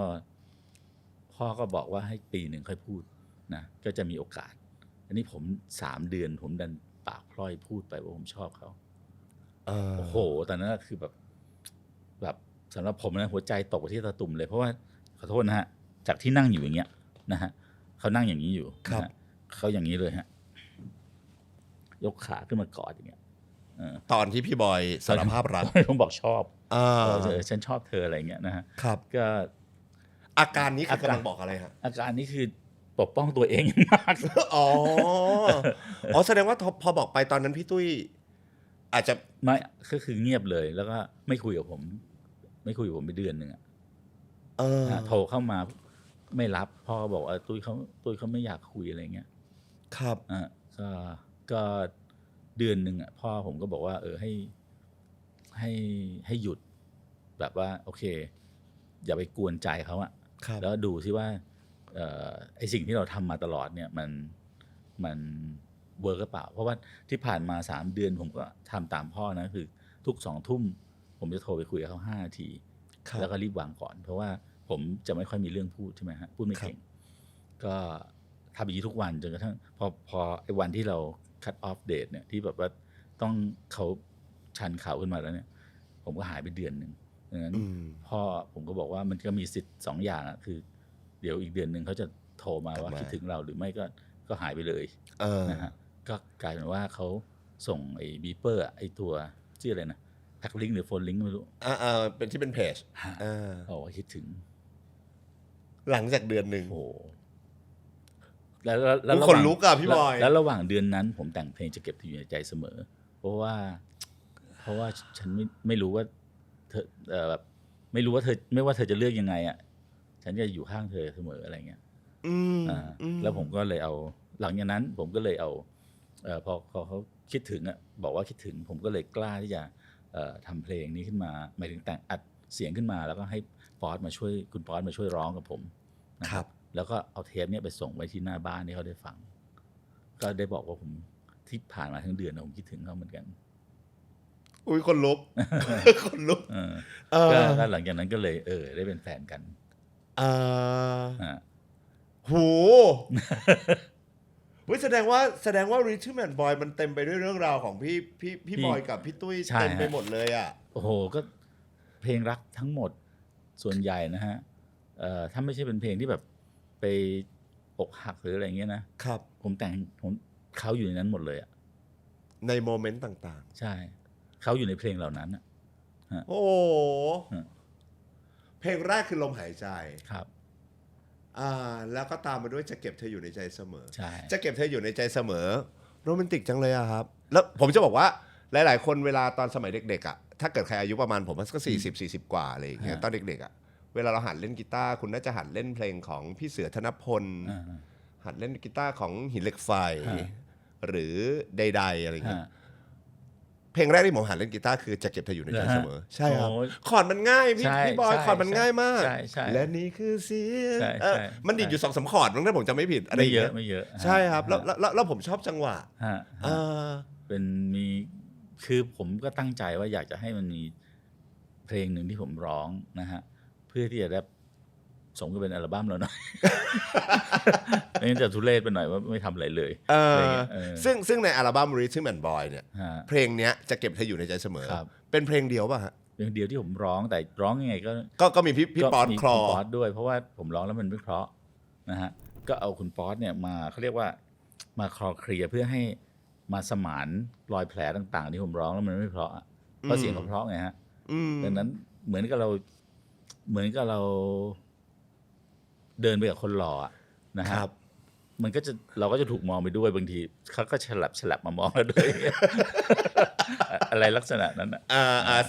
พ่อก็บอกว่าให้ปีหนึ่งค่อยพูดนะก็จะมีโอกาสอันนี้ผม3 เดือนผมดันปากพล่อยพูดไปว่าผมชอบเขาโอ้โหตอนนั้นคือแบบสำหรับผมนะหัวใจตกไปที่ตะตุ่มเลยเพราะว่าขอโทษนะฮะจากที่นั่งอยู่อย่างเงี้ยนะฮะเขานั่งอย่างนี้อยู่นะเขาอย่างนี้เลยฮะยกขาขึ้นมากอดอย่างเงี้ย
ตอนที่พี่บอยสารภาพรัก
ผมบอกชอบฉันชอบเธออะไรเงี้ยนะฮะ
ครับ
ก็
อาการนี้คือกำลังบอกอะไรฮะ
อาการนี้คือปกป้องตัวเองมาก
อ๋ออ๋อแสดงว่าพอบอกไปตอนนั้นพี่ตุ้ยอาจจะ
ไม่ก็คือเงียบเลยแล้วก็ไม่คุยกับผม ไม่คุยกับผมไปเดือนหนึ่งอะโทรเข้ามาไม่รับพ่อบอกว่าตุ้ยเขาไม่อยากคุยอะไรเงี้ย
ครับ
ก็เดือนหนึ่งอ่ะพ่อผมก็บอกว่าให้หยุดแบบว่าโอเคอย่าไปกวนใจเขาอะแล้วดูซิว่าไอสิ่งที่เราทำมาตลอดเนี่ยมันเวิร์กหรือเปล่าเพราะว่าที่ผ่านมา3 เดือนผมก็ทำตามพ่อนะคือทุก2 ทุ่มผมจะโทรไปคุยกับเขา5 นาทีแล้วก็รีบวางก่อนเพราะว่าผมจะไม่ค่อยมีเรื่องพูดใช่ไหมฮะพูดไม่เก่งก็ทำอย่างนี้ทุกวันจนกระทั่งพอไอ้วันที่เรา cut off date เนี่ยที่แบบว่าต้องเขาชันข่าวขึ้นมาแล้วเนี่ยผมก็หายไปเดือนหนึ่งดังนั้นพ่อผมก็บอกว่ามันก็มีสิทธิ์2 อย่างอะคือเดี๋ยวอีกเดือนหนึ่งเขาจะโทรมาว่าคิดถึงเราหรือไม่ก็หายไปเลยนะฮะก็กลายเป็นว่าเขาส่งไอ้บีเปอร์ไอ้ตัวชื่ออะไรนะแพ็คลิงก์หรือโฟนลิงก์ไม่รู้
เป็นที่เป็นเพจ
ว่าคิดถึง
หลังจากเดือนหนึ่ง
โอ้แล้ว
คนลุกอะพี่บอย
แล้วระหว่างเดือนนั้นผมแต่งเพลงจะเก็บที่อยู่ในใจเสมอเพราะว่าฉันไม่รู้ว่าเธอแบบไม่รู้ว่าเธอไม่ว่าเธอจะเลือกยังไงอ่ะฉันจะอยู่ข้างเธอเสมออะไรเงี้ยแล้วผมก็เลยเอาหลังจากนั้นผมก็เลยเอาพอเขาคิดถึงอ่ะบอกว่าคิดถึงผมก็เลยกล้าที่จะทำเพลงนี้ขึ้นมาหมายถึงแต่งอัดเสียงขึ้นมาแล้วก็ให้ป๊อตมาช่วยคุณป๊อตมาช่วยร้องกับผมนะครับแล้วก็เอาเทปนี้ไปส่งไว้ที่หน้าบ้านให้เขาได้ฟังก็ได้บอกว่าผมที่ผ่านมาทั้งเดือนผมคิดถึงเขาเหมือนกัน
อุ้ยคนลุก คนลุก
ก็หลังจากนั้นก็เลยได้เป็นแฟนกัน
โหแสดงว่า Rhythm and Boy มันเต็มไปด้วยเรื่องราวของพี่บอยกับพี่ตุ้ยเต็มไปหมดเลยอ่ะ
โอ้โหก็เพลงรักทั้งหมดส่วนใหญ่นะฮะถ้าไม่ใช่เป็นเพลงที่แบบไปอกหักหรืออะไรเงี้ยนะครับผมแต่งเขาอยู่ในนั้นหมดเลยอ่ะ
ในโมเมนต์ต่าง
ๆใช่เขาอยู่ในเพลงเหล่านั้นอ่ะ
โอ้เพลงแรกคือลมหายใจ
ครับ
แล้วก็ตามมาด้วยจะเก็บเธออยู่ในใจเสมอ
ใช่
จะเก็บเธออยู่ในใจเสมอโรแมนติกจังเลยอะครับแล้วผมจะบอกว่าหลายๆคนเวลาตอนสมัยเด็กๆอะถ้าเกิดใครอายุประมาณผมก็40กว่าอะไรอย่างเงี้ยตอนเด็กๆอะเวลาเราหัดเล่นกีตาร์คุณน่าจะหัดเล่นเพลงของพี่เสือธนพลหัดเล่นกีตาร์ของหินเหล็กไฟหรือใดๆอะไรอย่างเงี้ยเพลงแรกที่ผมหัดเล่นกีตาร์คือจะเก็บเธออยู่ในใจเสมอใช่ครับคอร์ดมันง่ายพี่บอยคอร์ดมันง่ายมากและนี่คือเสียงมันดีดอยู่2-3 คอร์ดถ้าผมจำไม่ผิดอะไรเยอะ
ไม่เยอะ
ใช่ครับแล้วผมชอบจังหวะ
เป็นมีคือผมก็ตั้งใจว่าอยากจะให้มันมีเพลงหนึ่งที่ผมร้องนะฮะเพื่อที่จะได้สมกับเป็นอัลบั้มแล้วหน่อยไม่งั้นจะทุเรศไปหน่อยว่าไม่ทำอะไรเลย
ซึ่งในอัลบั้ม Rhythm and Boy เนี่ยเพลงเนี้ยจะเก็บเธออยู่ในใจเสมอเป็นเพลงเดียวป่ะฮะ
เพลงเดียวที่ผมร้องแต่ร้องยังไง
ก็มีพี่ป๊อตคลอ
ด้วยเพราะว่าผมร้องแล้วมันไม่เพราะนะฮะก็เอาคุณป๊อตเนี่ยมาเขาเรียกว่ามาคลอเคลียร์เพื่อให้มาสมานรอยแผลต่างๆที่ผมร้องแล้วมันไม่เพราะเพราะเสียงเขาเพราะไงฮะดังนั้นเหมือนกับเราเดินไปกับคนหล่อนะฮะมันก็จะเราก็จะถูกมองไปด้วยบางทีเขาก็ฉลับมามองเราด้วย อะไรลักษณะนั้น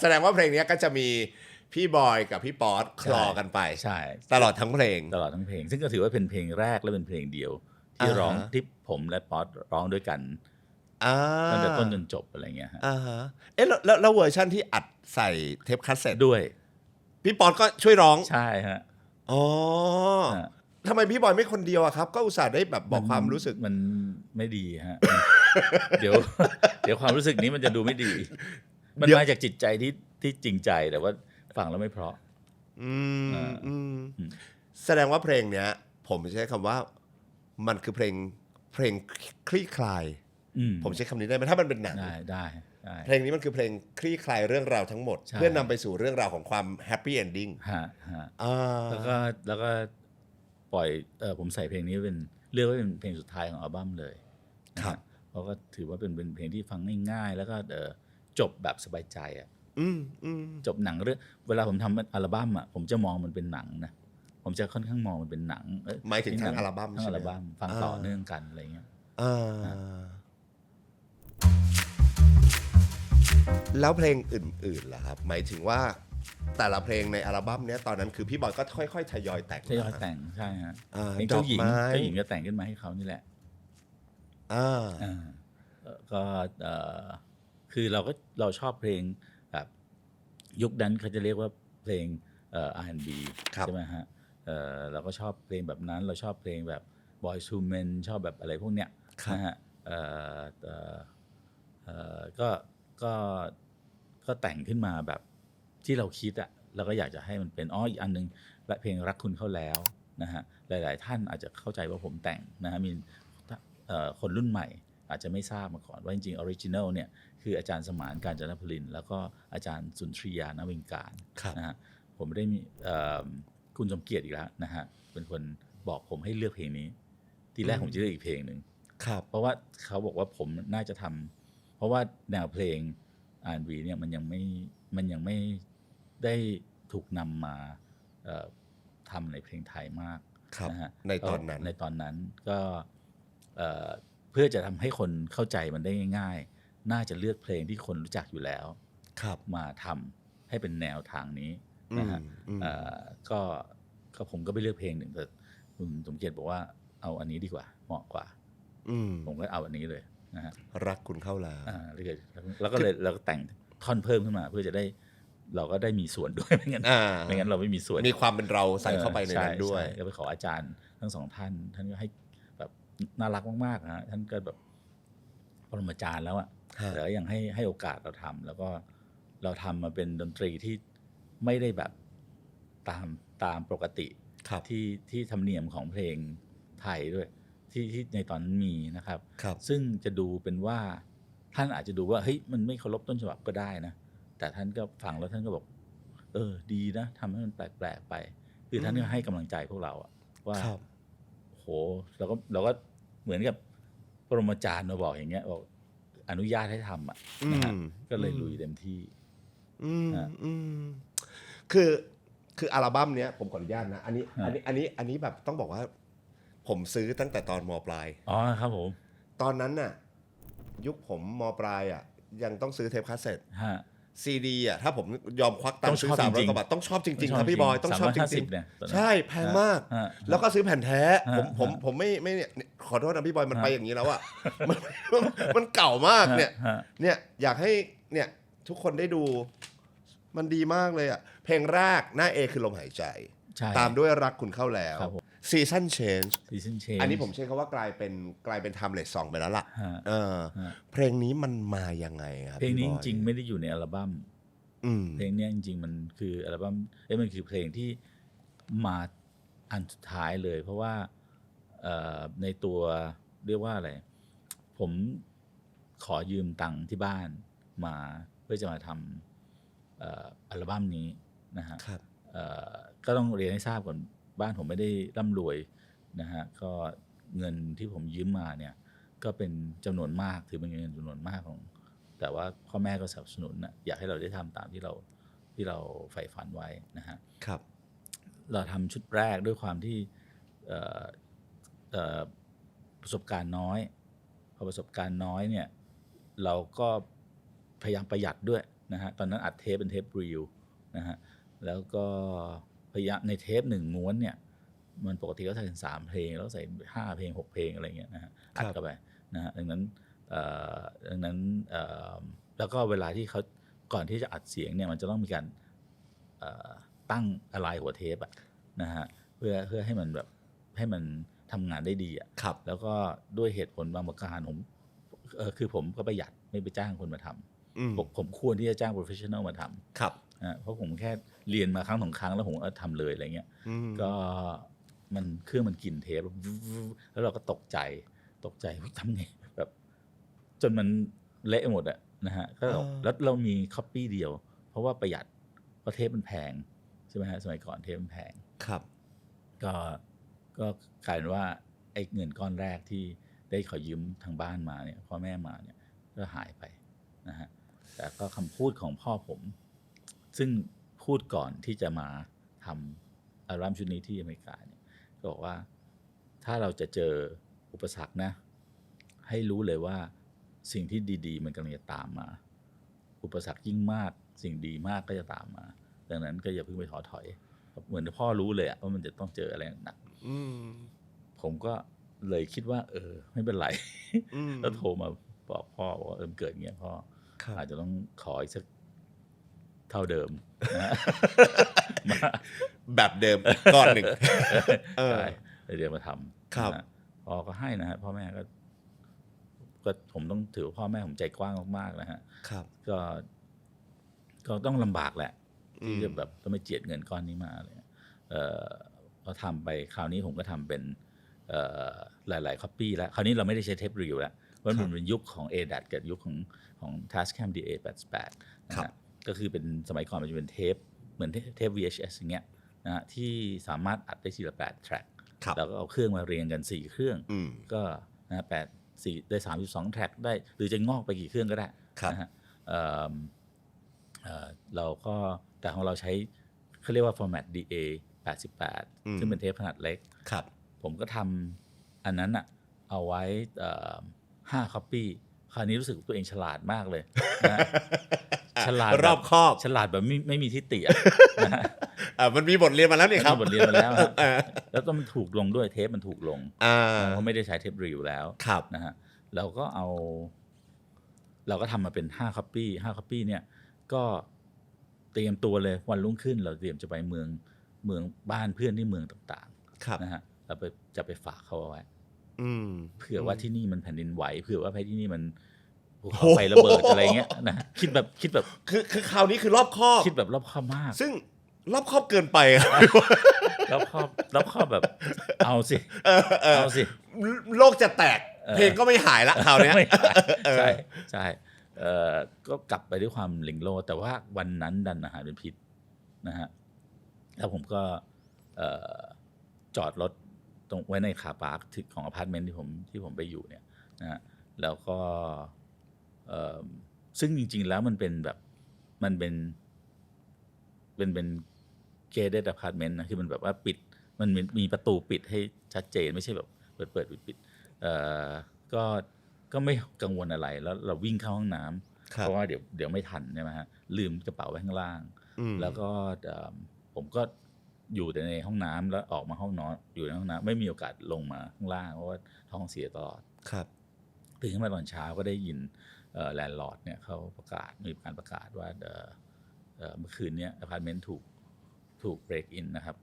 แสดงว่าเพลงนี้ก็จะมีพี่บอยกับพี่ป๊อตคลอกันไป
ใช่
ตลอดทั้งเพลง
ซึ่งก็ถือว่าเป็นเพลงแรกและเป็นเพลงเดียวที่ร้องที่ผมและป๊อตร้องด้วยกันตั้งแต่ต้นจนจบอะไรเงี้ยฮะ
แล้วเวอร์ชันที่อัดใส่เทปคัสเซ็ต
ด้วย
พี่ป๊อตก็ช่วยร้อง
ใช่ฮะ
ทำไมพี่บอยไม่คนเดียวอะครับก็อุตส่าห์ได้แบบบอกความรู้สึก
มันไม่ดีฮะ เดี๋ยวความรู้สึกนี้มันจะดูไม่ดีมันมาจากจิตใจที่จริงใจแต่ว่าฟังแล้วไม่เพราะ
แสดงว่าเพลงเนี้ยผมใช้คำว่ามันคือเพลงคลี่คลายผมใช้คำนี้ได้ไหมถ้ามันเป็นหนัง
ได้
เพลงนี้มันคือเพลงคลี่คลายเรื่องราวทั้งหมดเพื่อนำไปสู่เรื่องราวของความแฮปปี้เอนดิ้ง
แล้วก็ปล่อยผมใส่เพลงนี้เป็นเรียกว่าเป็นเพลงสุดท้ายของอัลบั้มเลย
ครับ
เพราะก็ถือว่าเป็นเพลงที่ฟังง่ายๆแล้วก็จบแบบสบายใจอ่ะจบหนังเรื่องเวลาผมทำอัลบั้มอ่ะผมจะมองมันเป็นหนังนะ ผมจะค่อนข้างมองมันเป็นหนัง
หมายถึงทั้งอัลบั้ม
ทั้ง
ใช่
อั
ไหม
ลบั้มฟังต่อเนื่องกันอะไรเงี้ย
แล้วเพลงอื่นๆล่ะครับหมายถึงว่าแต่ละเพลงในอัลบั้มเนี้ยตอนนั้นคือพี่บอยก็ค่อยๆทยอยแต่ง
ทยอยแต่งใช่ฮะเพลง
ดอ
เจ้าก หญิง
ไม้
ก็แต่งขึ้นมาให้เขานี่แหละก็คือเราชอบเพลงแบบยุคนั้นเขาจะเรียกว่าเพลงR&B ใช่ไหมฮะเราก็ชอบเพลงแบบนั้นเราชอบเพลงแบบ Boyz II Men ชอบแบบอะไรพวกเนี้ยนะฮะก็แต่งขึ้นมาแบบที่เราคิดอะเราก็อยากจะให้มันเป็นอีกอันนึงเพลงรักคุณเข้าแล้วนะฮะหลายๆท่านอาจจะเข้าใจว่าผมแต่งนะฮะมีคนรุ่นใหม่อาจจะไม่ทราบมาก่อนว่าจริงๆออริจินัลเนี่ยคืออาจารย์สมานกาญจนพลินแล้วก็อาจารย์สุนทรียานวิงการนะฮะผมไม่ได้มีคุณสมเกียรติอีกแล้วนะฮะเป็นคนบอกผมให้เลือกเพลงนี้ทีแรกผมจะเลือกอีกเพลงหนึ่งเพราะว่าเขาบอกว่าผมน่าจะทำเพราะว่าแนวเพลงR&Bเนี่ยมันยังไม่ได้ถูกนำมาทำในเพลงไทยมากนะฮะในตอนนั้นก็เพื่อจะทำให้คนเข้าใจมันได้ง่ายๆน่าจะเลือกเพลงที่คนรู้จักอยู่แล้วมาทำให้เป็นแนวทางนี้นะฮะก็ผมก็ไปเลือกเพลงหนึ่งแต่คุณสมเกียรติบอกว่าเอาอันนี้ดีกว่าเหมาะกว่าผมก็เอาอันนี้เลยนะฮะ
รักคุณเข้าแล้ว
แล้วก็เลยเราก็แต่งท่อนเพิ่มขึ้นมาเพื่อจะได้เราก็ได้มีส่วนด้วยไม่งั้นเราไม่มีส่วน
มีความเป็นเราใส่เข้าไปในนั้นด้วย
ก็ไปขออาจารย์ทั้งสองท่านก็ให้แบบน่ารักมากๆนะท่านก็แบบปรมาจารย์แล้วอะแต่ก็ยังให้โอกาสเราทำแล้วก็เราทำมาเป็นดนตรีที่ไม่ได้แบบตามปกติที่ธรรมเนียมของเพลงไทยด้วยที่ในตอนนั้นมีนะครับซึ่งจะดูเป็นว่าท่านอาจจะดูว่าเฮ้ยมันไม่เคารพต้นฉบับก็ได้นะแต่ท่านก็ฟังแล้วท่านก็บอกดีนะทำให้มันแปลกๆไปคือท่านก็ให้กำลังใจพวกเราว่าโหเราก็เหมือนกับปรมาจารย์มาบอกอย่างเงี้ยบอกอนุญาตให้ทำนะฮะก็เลยลุยเต็มที่
คืออัลบั้มเนี้ยผมขออนุญาตนะอันนี้แบบต้องบอกว่าผมซื้อตั้งแต่ตอนม.ปลาย
ครับผม
ตอนนั้นน่ะยุคผมม.ปลายยังต้องซื้อเทปคาสเซ็ตซีดีถ้าผมยอมควักตังค์ซื้อ300 กว่าบาทต้องชอบจริงๆครับพี่บอยต้องชอบจริงๆใช่แพงมากแล้วก็ซื้อแผ่นแท้ผมไม่ขอโทษนะพี่บอยมันไปอย่างนี้แล้วอ่ะมันเก่ามากเนี่ยอยากให้เนี่ยทุกคนได้ดูมันดีมากเลยอ่ะเพลงแรกหน้า A คือลมหายใจตามด้วยรักคุณเข้าแล้วSeason Change อันนี้ผมใช้คำว่ากลายเป็น Timeless Song ไปแล้วล่ะเพลงนี้มันมายังไงครับ
เพลงนี้จริงๆไม่ได้อยู่ในอัลบั้มเพลงนี้จริงๆมันคืออัลบั้มมันคือเพลงที่มาอันสุดท้ายเลยเพราะว่าในตัวเรียกว่าอะไรผมขอยืมตังค์ที่บ้านมาเพื่อจะมาทำอัลบั้มนี้นะฮะก็ต้องเรียนให้ทราบก่อนบ้านผมไม่ได้ร่ำรวยนะฮะก็เงินที่ผมยืมมาเนี่ยก็เป็นจำนวนมากถือเป็นเงินจำนวนมากของแต่ว่าพ่อแม่ก็สนับสนุนนะอยากให้เราได้ทำตามที่เราใฝ่ฝันไว้นะฮะ
ครับ
เราทำชุดแรกด้วยความที่ประสบการณ์น้อยพอประสบการณ์น้อยเนี่ยเราก็พยายามประหยัดด้วยนะฮะตอนนั้นอัดเทปเป็นเทปรีลนะฮะแล้วก็พยายามในเทป1ม้วนเนี่ยมันปกติก็ใส่ถึง3เพลงแล้วใส่5เพลง6เพลงอะไรเงี้ยนะฮะอัดเข้าไปนะฮะดังนั้นแล้วก็เวลาที่เขาก่อนที่จะอัดเสียงเนี่ยมันจะต้องมีการตั้งอะไลน์หัวเทปนะฮะเพื่อให้มันแบบให้มันทำงานได้ดีแล้วก็ด้วยเหตุผลบางประการผมคือผมก็ประหยัดไม่ไปจ้างคนมาทำผมควรที่จะจ้างโปรเฟชชั่นอลมาทำเพราะผมแค่เรียนมาครั้ง2 ครั้งแล้วผมทำเลยอะไรเงี้ยก็เครื่องมันกินเทปแล้วเราก็ตกใจทำไงแบบจนมันเละหมดนะฮะก็แล้วเรามีคัปปี้เดียวเพราะว่าประหยัดเพราะเทปมันแพงใช่ไหมฮะสมัยก่อนเทปมันแพงก็กลายเป็นว่าไอ้เงินก้อนแรกที่ได้ขอยืมทางบ้านมาเนี่ยพ่อแม่มาเนี่ยก็หายไปนะฮะแต่ก็คำพูดของพ่อผมซึ่งพูดก่อนที่จะมาท อัลบั้มชุดนี้ที่อเมริกาเนี่ยก็บอกว่าถ้าเราจะเจออุปสรรคนะให้รู้เลยว่าสิ่งที่ดีๆมันกำลังจะตามมาอุปสรรคยิ่งมากสิ่งดีมากก็จะตามมาดังนั้นก็อย่าเพิ่งไปท้อถอยเหมือนพ่อรู้เลยว่ามันจะต้องเจออะไรหนักผมก็เลยคิดว่าไม่เป็นไรแล้วโทรมาบอกพ่อว่าเกิดอย่างเงี้ยพ่ออาจจะต้องขออีกสักเท่าเดิมนะ
แบบเดิมก้อนหนึ่ง
ใช่เดี๋ยวมาทำนะพ่อก็ให้นะฮะพ่อแม่ก็ผมต้องถือว่าพ่อแม่ผมใจกว้างมากๆนะฮะก็ต้องลำบากแหละที่จะแบบต้องไม่เจียดเงินก้อนนี้มาเลยพอทำไปคราวนี้ผมก็ทำเป็นหลายๆ copy แล้วคราวนี้เราไม่ได้ใช้เทปรีวแล้วเพราะมันเป็นยุคของ ADAT กับยุคของ Tascam DA88 นะฮะก็คือเป็นสมัยก่อนมันจะเป็นเทปเหมือนเทป VHS อย่างเงี้ยนะฮะที่สามารถอัดได้ทีละ8 แทร็กแล้วก็เอาเครื่องมาเรียงกัน4เครื่องก็นะ4ได้32 แทร็กได้หรือจะงอกไปกี่เครื่องก็ได้นะฮะเราก็แต่ของเราใช้เขาเรียกว่า format DA88 ซึ่งเป็นเทปขนาดเล็กผมก็ทำอันนั้นอะเอาไว้5 copy คราวนี้รู้สึกตัวเองฉลาดมากเลยนะฉลาด
รอบคอบ
ฉลาดแบบไม่มีทิฏฐินะ
มันมีบทเรียนมาแล้วนี่ครับ
มีบทเรียนมาแล้วแล้วก็มันถูกลงด้วยเทปมันถูกลงเพราะไม่ได้ใช้เทปรีวแล้วนะฮะเราก็ทำมาเป็น5 copy เนี่ยก็เตรียมตัวเลยวันรุ่งขึ้นเราเตรียมจะไปเมืองบ้านเพื่อนที่เมืองต่างๆนะฮะเราจะไปฝากเขาเอาไว้เผื่อว่าที่นี่มันแผ่นดินไหวเผื่อว่าที่นี่มันภูเขาไฟระเบิดอะไรเงี้ยนะคิดแบบ
คือคราวนี้คือรอบคอบ
คิดแบบรอบคอบมาก
ซึ่งรอบคอบเกินไป
รอบคอบแบบเอาสิ
โลกจะแตกเพลงก็ไม่หายละคราวนี้
ใช่ก็กลับไปด้วยความหลิงโลแต่ว่าวันนั้นดันอาหารเป็นพิษนะฮะแล้วผมก็จอดรถตรงไว้ในคาร์พาร์คของอพาร์ตเมนต์ที่ผมไปอยู่เนี่ยนะฮะแล้วก็ซึ่งจริงๆแล้วมันเป็นแบบมันเป็นgated apartment นะคือมันแบบว่าปิดมันมีประตูปิดให้ชัดเจนไม่ใช่แบบเปิดปิดก็ไม่กังวลอะไรแล้วเราวิ่งเข้าห้องน้ำเพราะว่าเดี๋ยวไม่ทันใช่ไหมฮะลืมกระเป๋าไว้ข้างล่างแล้วก็ผมก็อยู่แต่ในห้องน้ำแล้วออกมาห้องนอนอยู่ในห้องน้ำไม่มีโอกาสลงมาข้างล่างเพราะว่าท้องเสียตลอดตื่นขึ้นมาตอนเช้าก็ได้ยินแลนด์ลอร์ดเนี่ยเขามีการประกาศว่าเมื่อคืนนี้อพาร์ตเมนต์ถูกเบรกอินนะครับ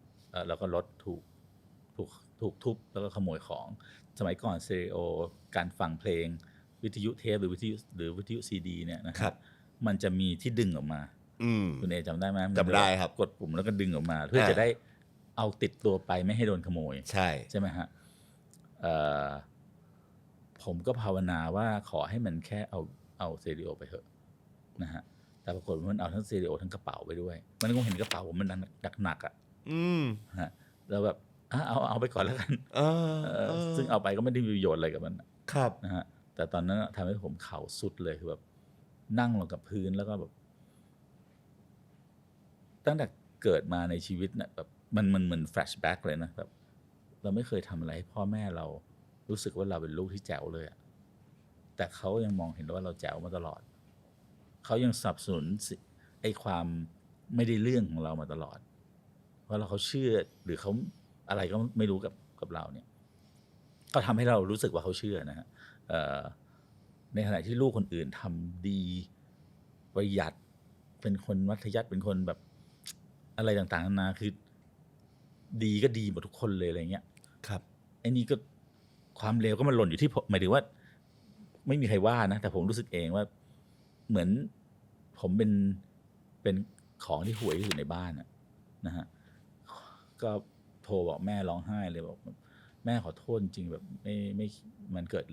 แล้วก็รถถูกทุบแล้วก็ขโมยของสมัยก่อนสเตอริโอการฟังเพลงวิทยุเทปหรือวิทยุซีดีเนี่ยนะครับมันจะมีที่ดึงออกมาคุณเอจำได้ไหม
จำได้ครับ
กดปุ่มแล้วก็ดึงออกมาเพื่อจะได้เอาติดตัวไปไม่ให้โดนขโมยใช่ไหมฮะผมก็ภาวนาว่าขอให้มันแค่เอาสเตอริโอไปเถอะนะฮะแต่ปรากฏว่ามันเอาทั้งสเตอริโอทั้งกระเป๋าไปด้วยมันก็เห็นกระเป๋าผมมันหนักฮะแล้วแบบเอาไปก่อนแล้วกันซึ่งเอาไปก็ไม่ได้มีประโยชน์อะไรกับมันนะฮะแต่ตอนนั้นทำให้ผมเข่าสุดเลยคือแบบนั่งลงกับพื้นแล้วก็แบบตั้งแต่เกิดมาในชีวิตเนี่ยแบบมันเหมือนแฟลชแบ็กเลยนะแบบเราไม่เคยทำอะไรให้พ่อแม่เรารู้สึกว่าเราเป็นลูกที่แจ๋วเลยอะแต่เขายังมองเห็นว่าเราแจ๋วมาตลอดเขายังสนับสนุนไอ้ความไม่ได้เรื่องของเรามาตลอดเพราะเขาเชื่อหรือเขาอะไรก็ไม่รู้กับเราเนี่ยก็ทำให้เรารู้สึกว่าเขาเชื่อนะฮะในขณะที่ลูกคนอื่นทำดีประหยัดเป็นคนมัธยัสถ์เป็นคนแบบอะไรต่างๆนานาคือดีก็ดีหมดทุกคนเลยอะไรเงี้ย
ครับ
ไอ้นี่ก็ความเลวก็มันหล่นอยู่ที่หมายถึงว่าไม่มีใครว่านะแต่ผมรู้สึกเองว่าเหมือนผมเป็นของที่ห่วยที่สุดในบ้านนะฮะก็โทรบอกแม่ร้องไห้เลยบอกแม่ขอโทษจริงแบบไม่มันเกิด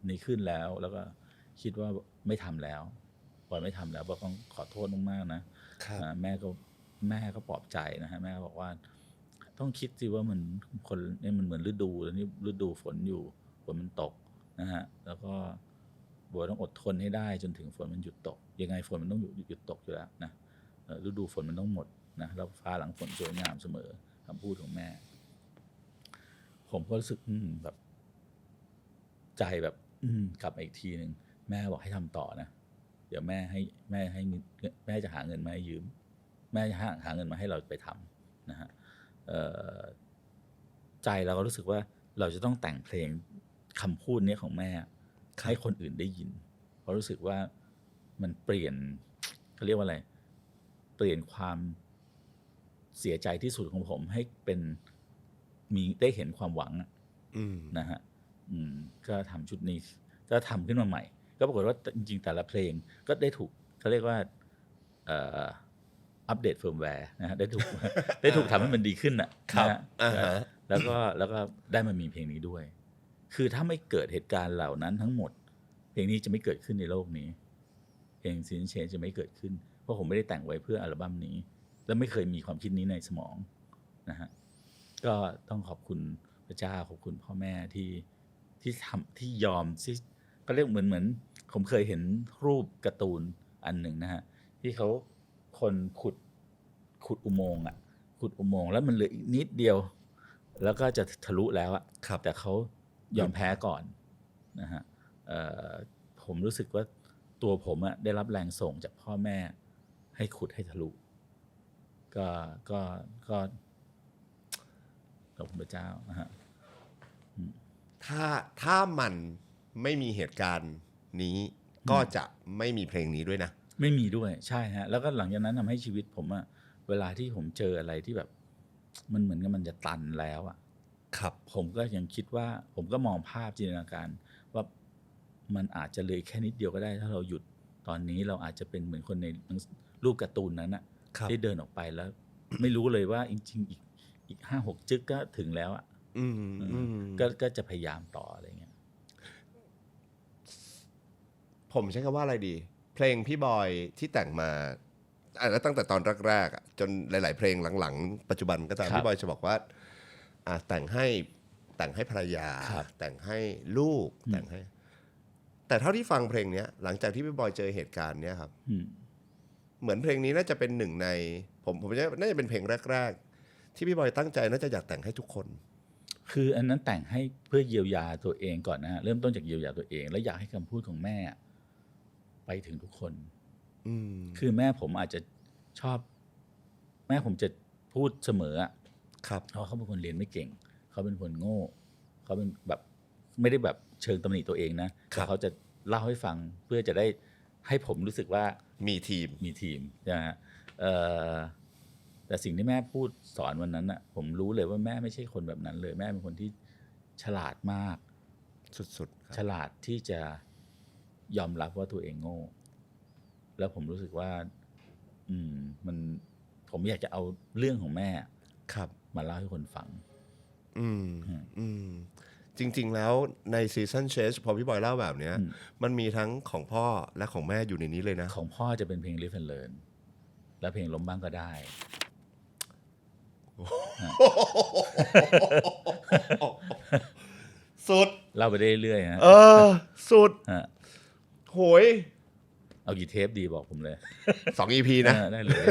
นี้ขึ้นแล้วก็คิดว่าไม่ทำแล้วปล่อยไม่ทำแล้วบอกต้องขอโทษมากๆนะแม่ก็ปลอบใจนะฮะแม่บอกว่าต้องคิดสิว่ามันคนนี่มันเหมือนฤดูแล้วนี่ฤดูฝนอยู่ฝนมันตกนะฮะแล้วก็บัวต้องอดทนให้ได้จนถึงฝนมันหยุดตกยังไงฝนมันต้องหยุดตกอยู่แล้วนะฤดูฝนมันต้องหมดนะแล้วฟ้าหลังฝนสวยงามเสมอค ำพูดของแม่ ผมก็รู้สึกแบบใจแบบกลับมาอีกทีหนึ่งแม่บอกให้ทำต่อนะเดี๋ยวแม่จะหาเงินมาให้ยืมแม่จะหาเงินมาให้เราไปทำนะฮะใจเราก็รู้สึกว่าเราจะต้องแต่งเพลงคำพูดนี้ของแม่ให้คนอื่นได้ยินเพราะรู้สึกว่ามันเปลี่ยนเขาเรียกว่าอะไรเปลี่ยนความเสียใจที่สุดของผมให้เป็นมีได้เห็นความหวังนะฮะก็ทำชุดนี้ก็ทำขึ้นมาใหม่ก็ปรากฏว่าจริงๆแต่ละเพลงก็ได้ถูกเขาเรียกว่าอัปเดตเฟิร์มแวร์นะฮะได้ถูกทำให้มันดีขึ้นนะฮะแล้วก็ได้มามีเพลงนี้ด้วยคือถ้าไม่เกิดเหตุการณ์เหล่านั้นทั้งหมดเพลงนี้จะไม่เกิดขึ้นในโลกนี้เพลง Season Change จะไม่เกิดขึ้นเพราะผมไม่ได้แต่งไว้เพื่ออัลบั้มนี้และไม่เคยมีความคิดนี้ในสมองนะฮะก็ต้องขอบคุณพระเจ้าขอบคุณพ่อแม่ที่ยอมที่ก็เรียกเหมือนผมเคยเห็นรูปการ์ตูนอันหนึ่งนะฮะที่เขาคนขุดอุโมงค์ขุดอุโมงค์แล้วมันเหลืออีกนิดเดียวแล้วก็จะทะลุแล้วแต่เขายอมแพ้ก่อนนะฮะผมรู้สึกว่าตัวผมได้รับแรงส่งจากพ่อแม่ให้ขุดให้ทะลุก็ขอบคุณพระเจ้านะฮะ
ถ้ามันไม่มีเหตุการณ์นี้ก็จะไม่มีเพลงนี้ด้วยนะ
ไม่มีด้วยใช่ฮะแล้วก็หลังจากนั้นทำให้ชีวิตผมเวลาที่ผมเจออะไรที่แบบมันเหมือนกับมันจะตันแล้ว
ครับ
ผมก็ยังคิดว่าผมก็มองภาพจินตนาการว่ามันอาจจะเลยแค่นิดเดียวก็ได้ถ้าเราหยุดตอนนี้เราอาจจะเป็นเหมือนคนในรูปการ์ตูนนั้นที่เดินออกไปแล้วไม่รู้เลยว่าจริงๆอีก 5-6 จึ๊กก็ถึงแล้วก็จะพยายามต่ออะไรเงี้ย
ผมใช้คำว่าอะไรดีเพลงพี่บอยที่แต่งมาตั้งแต่ตอนแรกๆจนหลายๆเพลงหลังๆปัจจุบันก็ตามพี่บอยจะบอกว่าแต่งให้ภรรยาแต่งให้ลูกแต่งให้แต่เท่าที่ฟังเพลงนี้หลังจากที่พี่บอยเจอเหตุการณ์เนี้ยครับเหมือนเพลงนี้น่าจะเป็นหนึ่งในผมน่าจะเป็นเพลงแรกๆที่พี่บอยตั้งใจน่าจะอยากแต่งให้ทุกคน
คืออันนั้นแต่งให้เพื่อเยียวยาตัวเองก่อนนะฮะเริ่มต้นจากเยียวยาตัวเองแล้วอยากให้คำพูดของแม่ไปถึงทุกคนคือแม่ผมอาจจะชอบแม่ผมจะพูดเสมอ
ครับ
เพราะเขาเป็นคนเรียนไม่เก่งเขาเป็นคนโง่เขาเป็นแบบไม่ได้แบบเชิงตำหนิตัวเองนะแต่เขาจะเล่าให้ฟังเพื่อจะได้ให้ผมรู้สึกว่า
มีทีม
นะฮะแต่สิ่งที่แม่พูดสอนวันนั้นผมรู้เลยว่าแม่ไม่ใช่คนแบบนั้นเลยแม่เป็นคนที่ฉลาดมาก
สุดๆ
ฉลาดที่จะยอมรับว่าตัวเองโง่แล้วผมรู้สึกว่าผมอยากจะเอาเรื่องของแม่มาเล่าให้คนฟัง
จริงๆแล้วใน Season Change พอพี่บอยเล่าแบบนี้มันมีทั้งของพ่อและของแม่อยู่ในนี้เลยนะ
ของพ่อจะเป็นเพลง Live and Learn และเพลงล้มบ้างก็ได้
สุด
เล่าไปได้เรื่อยๆฮะ
สุดโหย
เอากี่เทปดีบอกผมเลย
2 EP นะ
ได้เลย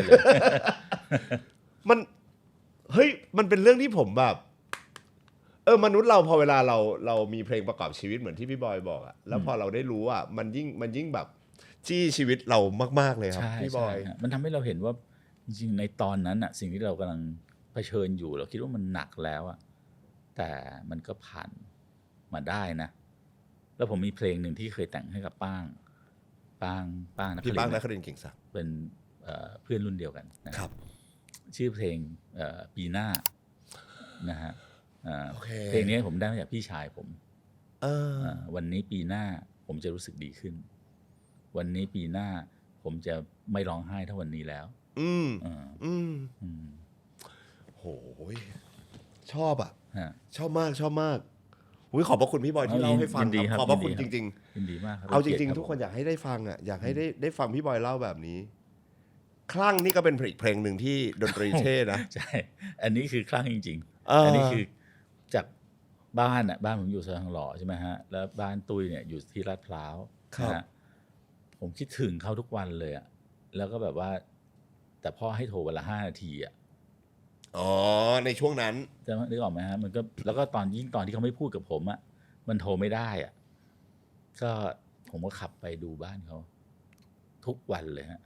มันเป็นเรื่องที่ผมแบบมนุษย์เราพอเวลาเรามีเพลงประกอบชีวิตเหมือนที่พี่บอยบอกแล้วพอเราได้รู้มันยิ่งแบบจี้ชีวิตเรามากๆเลยครับพี่บอย
มันทำให้เราเห็นว่าจริงๆในตอนนั้นสิ่งที่เรากำลังเผชิญอยู่เราคิดว่ามันหนักแล้วแต่มันก็ผ่านมาได้นะแล้วผมมีเพลงหนึ่งที่เคยแต่งให้กับป้าง
พี่ป้างนครินทร์เก่งศักดิ์
เป็นเพื่อนรุ่นเดียวกันนะครับชื่อเพลงปีหน้านะฮะเพลงนี้ผมได้มาจากพี่ชายผมวันนี้ปีหน้าผมจะรู้สึกดีขึ้นวันนี้ปีหน้าผมจะไม่ร้องไห้เท่าวันนี้แล้ว
โหชอบชอบมากขอบพระคุณพี่บอยที่เล่าให้ฟังขอบพระคุณจริง
ๆยินดีมากครับ
เอาจริงๆทุกคนอยากให้ได้ฟังอยากให้ได้ฟังพี่บอยเล่าแบบนี้คลั่งนี่ก็เป็นอีกเพลงหนึ่งที่ดนตรีเท่นะ
ใช่อันนี้คือคลั่งจริงๆอันนี้คือจากบ้านผมอยู่ซอยทองหล่อใช่ไหมฮะแล้วบ้านตุ้ยเนี่ยอยู่ที่ลาดพร้าวนะผมคิดถึงเขาทุกวันเลยแล้วก็แบบว่าแต่พ่อให้โทรวันละ5 นาที
อ๋อในช่วงนั้น
จะนึกออกไหมฮะมันก็แล้วก็ตอนที่เขาไม่พูดกับผมอ่ะมันโทรไม่ได้อ่ะก็ผมก็ขับไปดูบ้านเขาทุกวันเลยฮะ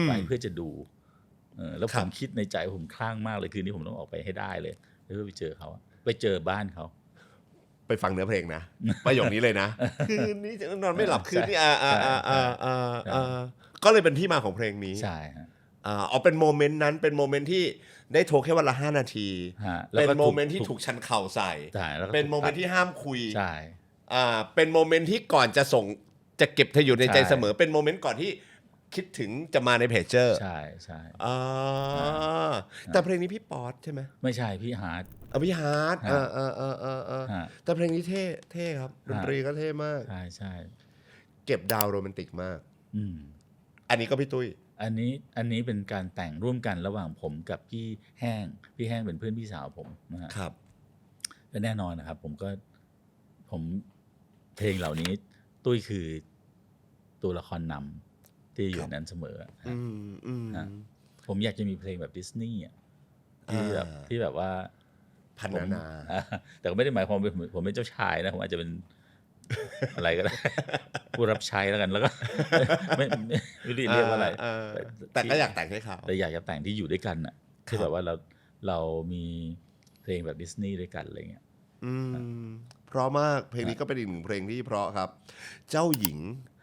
ไปเพื่อจะดูแล้วผมคิดในใจผมคลั่งมากเลยคืนนี้ผมต้องออกไปให้ได้เลยเพื่อไปเจอเขาไปเจอบ้านเขา
ไปฟังเนื้อเพลงนะประโยคนี้เลยนะคืนนี้จะนอนไม่หลับคืนนี้ก็เลยเป็นที่มาของเพลงนี้
ใช่ฮะ
เอาเป็นโมเมนต์นั้นเป็นโมเมนต์ที่ได้โทรแค่วันละ5 นาทีเป็นโมเมนต์ที่ถูกชันเข่าใส่เป็นโมเมนต์ที่ห้ามคุย
ใช่
เป็นโมเมนต์ที่ก่อนจะส่งจะเก็บเธออยู่ในใจเสมอเป็นโมเมนต์ก่อนที่คิดถึงจะมาในเพจเจอร์
ใช่ใช่
แต่เพลงนี้พี่ป๊อตใช่ไหม
ไม่ใช่พี่ฮาร์ด
พี่ฮาร์ดแต่เพลงนี้เท่ครับดนตรีก็เท่มาก
ใช่ใช่
เก็บดาวโรแมนติกมากอันนี้ก็พี่ตุ้ย
อันนี้เป็นการแต่งร่วมกันระหว่างผมกับพี่แห้งเป็นเพื่อนพี่สาวผม
นะครับ
และแน่นอนนะครับผมเพลงเหล่านี้ตุ้ยคือตัวละครนำที่อยู่นั้นเสมอผมอยากจะมีเพลงแบบดิสนีย์ที่แบบว่า
พันนา
แต่ก็ไม่ได้หมายความว่าผมเป็นเจ้าชายนะผมอาจจะเป็นอะไรก็ได้ผู้รับใช้แล้วกันแล้วก็ไม่รู้เรียกว่าอะไร
แต่ก็อยากแต่งให้เขา
แต่อยากจะแต่งที่อยู่ด้วยกันน่ะที่แบบว่าเรามีเพลงแบบดิสนีย์ด้วยกันอะไรเงี้ย
เพราะมากเพลงนี้ก็เป็นอีกหนึ่งเพลงที่เพราะครับเจ้าหญิง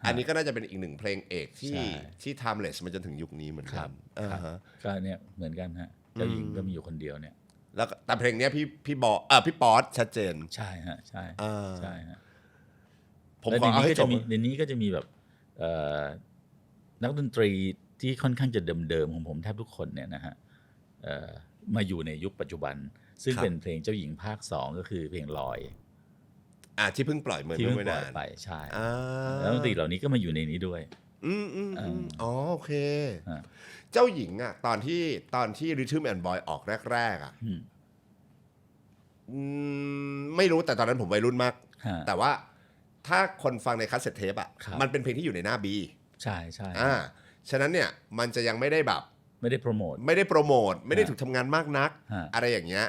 อันนี้ก็น่าจะเป็นอีกหนึ่งเพลงเอกที่ timeless มาจนถึงยุคนี้เหมือนกัน
ก็เนี่ยเหมือนกันฮะเจ้าหญิงก็มีอยู่คนเดียวเนี่ย
แล้วแต่เพลงนี้พี่ป๊อตชัดเจน
ใช่ฮะใช่ใช่ฮะ
ผมขอเอาให้จบ
ในนี้ก็จะมีแบบนักดนตรีที่ค่อนข้างจะเดิมๆของผมแทบทุกคนเนี่ยนะฮะมาอยู่ในยุคปัจจุบันซึ่งเป็นเพลงเจ้าหญิงภาค2ก็คือเพลงลอย
ที่เพิ่งปล่อยเมื่อไม่นาน
ไปใช่แล้วดนตรีเหล่านี้ก็มาอยู่ในนี้ด้วย
อ๋อโอเคเจ้าหญิงอ่ะตอนที่ Rhythm and Boy ออกแรกๆอ่ะไม่รู้แต่ตอนนั้นผมวัยรุ่นมากแต่ว่าถ้าคนฟังในคัสเซ็ตเทปอ่ะมันเป็นเพลงที่อยู่ในหน้า B
ใช่ใช่
ฉะนั้นเนี่ยมันจะยังไม่ได้แบบ
ไม่ได้โปรโมท
ไม่ได้ถูกทำงานมากนักอะไรอย่างเงี้ย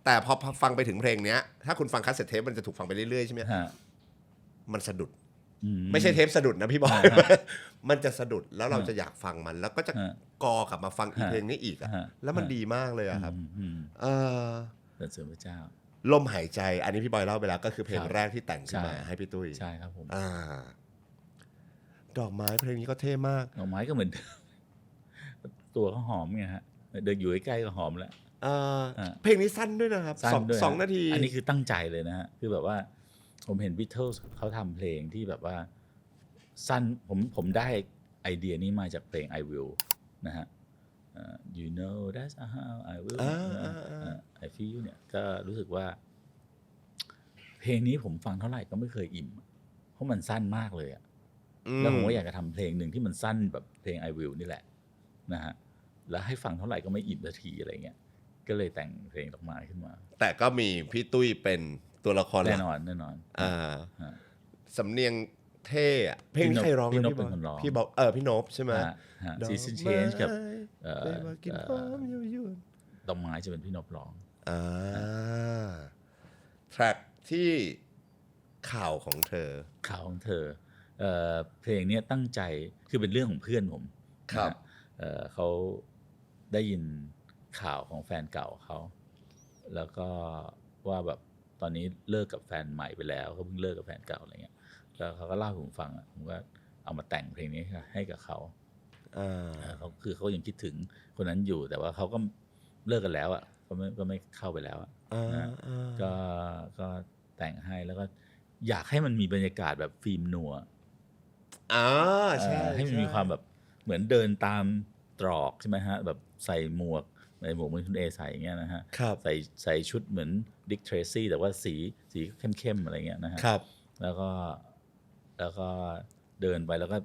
แต่พอฟังไปถึงเพลงเนี้ยถ้าคุณฟังคัสเซ็ตเทปมันจะถูกฟังไปเรื่อยๆใช่ไหมมันสะดุดไม่ใช่เทปสะดุดนะพี่บอยมันจะสะดุดแล้วเราจะอยากฟังมันแล้วก็จะกอกลับมาฟังอีกเพลงนี้อีกอ่ะแล้วมันดีมากเลยอะครับ
สรรเสริญพระเจ้า
ลมหายใจอันนี้พี่บอยเล่าไปแล้วก็คือเพลงแรกที่แต่งขึ้นมาให้พี่ตุ้ย
ใช่ครับผม
ดอกไม้เพลงนี้ก็เท่มาก
ดอกไม้ก็เหมือนตัวเขาหอมไงฮะเดินอยู่ใกล้ๆก็หอมแล้ว
เพลงนี้สั้นด้วยนะครับ2 นาที
อันนี้คือตั้งใจเลยนะฮะคือแบบว่าผมเห็น Beatles เขาทำเพลงที่แบบว่าสั้นผมได้ไอเดียนี้มาจากเพลง I Will นะฮะyou know that's how I will I feel เนี่ยก็รู้สึกว่าเพลงนี้ผมฟังเท่าไหร่ก็ไม่เคยอิ่มเพราะมันสั้นมากเลยอะแล้วผมก็อยากจะทำเพลงหนึ่งที่มันสั้นแบบเพลง I Will นี่แหละนะฮะแล้วให้ฟังเท่าไหร่ก็ไม่อิ่มสักทีอะไรเงี้ยก็เลยแต่งเพลงดอกไม้ขึ้นมา
แต่ก็มีพี่ตุ้ยเป็นตัวละคร
แน่นอน
สำเนียงเท่เพลงใครร้อง
พี่นพเป็นคนร้อง
พี่บอกพี่นพใช่ไหม
Season Change กับดอกไม้จะเป็นพี่นพร้อง
แทร็กที่ข่าวของเธอ
เพลงนี้ตั้งใจคือเป็นเรื่องของเพื่อนผม
ครับ
เขาได้ยินข่าวของแฟนเก่าเขาแล้วก็ว่าแบบตอนนี้เลิกกับแฟนใหม่ไปแล้วเขาเพิ่งเลิกกับแฟนเก่าอะไรเงี้ยแล้วเขาก็เล่าให้ผมฟังผมก็เอามาแต่งเพลงนี้ให้กับเขาคือเขายังคิดถึงคนนั้นอยู่แต่ว่าเขาก็เลิกกันแล้วอ่ะก็ไม่เข้าไปแล้วก็แต่งให้แล้วก็อยากให้มันมีบรรยากาศแบบฟิล์มนัว
ใช่
ให้มันมีความแบบเหมือนเดินตามตรอกใช่ไหมฮะแบบใส่หมวกเหมือนคุณเอใส่อย่างเงี้ยนะฮะใส่ชุดเหมือนดิกเทรซี่แต่ว่าสีเข้มๆอะไรเงี้ยนะฮะแล้วก็เดินไปแล้วก็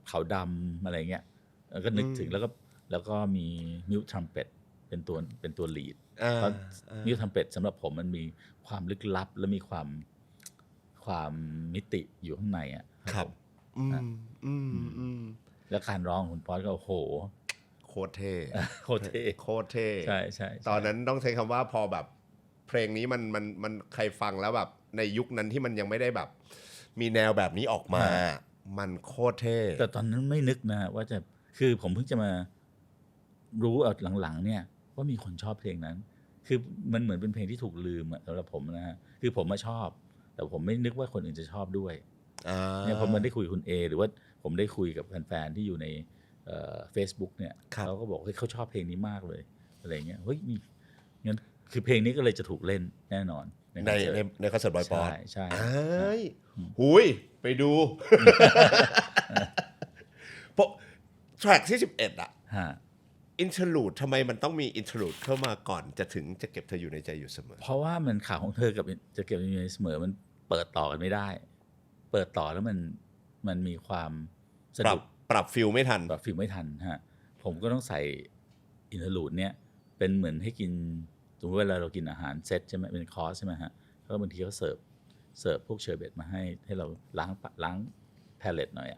เขาดำอะไรเงี้ยแล้วก็นึกถึงแล้วก็มีมิวทรัมเป็ตเป็นตัวลีดเพราะมิวทรัมเป็ตสำหรับผมมันมีความลึกลับและมีความมิติอยู่ข้างในอ่ะ
ครับ
แล้วการร้องของคุณป๊อตก็โอ้โห
คตรเท่
โคตรเท่
โคตรเท่
ใช่ใช่
ตอนนั้นต้องใช้คำว่าพอแบบเพลงนี้มันใครฟังแล้วแบบในยุคนั้นที่มันยังไม่ได้แบบ มีแนวแบบนี้ออกมา มันโคตรเท่
แต่ตอนนั้นไม่นึกนะว่าจะคือผมเพิ่งจะมารู้เอาหลังๆเนี่ยว่ามีคนชอบเพลงนั้น คือมันเหมือนเป็นเพลงที่ถูกลืมอะสำหรับผมนะฮะคือผมมาชอบ แต่ผมไม่นึกว่าคนอื่นจะชอบด้วยเนี่ยผมมันได้คุยกับคุณเอหรือว่าผมได้คุยกับแฟนๆที่อยู่ในFacebook เนี่ยเขาก็บอกเฮ้ยเขาชอบเพลงนี้มากเลยอะไรเงี้ยเฮ้ยมีงั้นคือเพลงนี้ก็เลยจะถูกเล่นแน่นอน
ในคอนเสิร์ตบอยป๊อด
ใช่
หุยไปดูเพราะแทร็กที่11อ่ะอินเทอร์ลูดทำไมมันต้องมีอินเทอร์ลูดเข้ามาก่อนจะถึงจะเก็บเธออยู่ในใจอยู่เสมอ
เพราะว่ามันข่าวของเธอกับจะเก็บอยู่ในเสมอมันเปิดต่อกันไม่ได้เปิดต่อแล้วมันมีความสะดุด
ปรับฟิลไม่ทัน
ฮะผมก็ต้องใส่อินเทอร์ลูดเนี่ยเป็นเหมือนให้กินสมมติเวลาเรากินอาหารเซตใช่ไหมเป็นคอร์สใช่ไหมฮะแล้วบางทีเขาเสิร์ฟพวกเชอร์เบตมาให้เราล้างแพลเลตหน่อย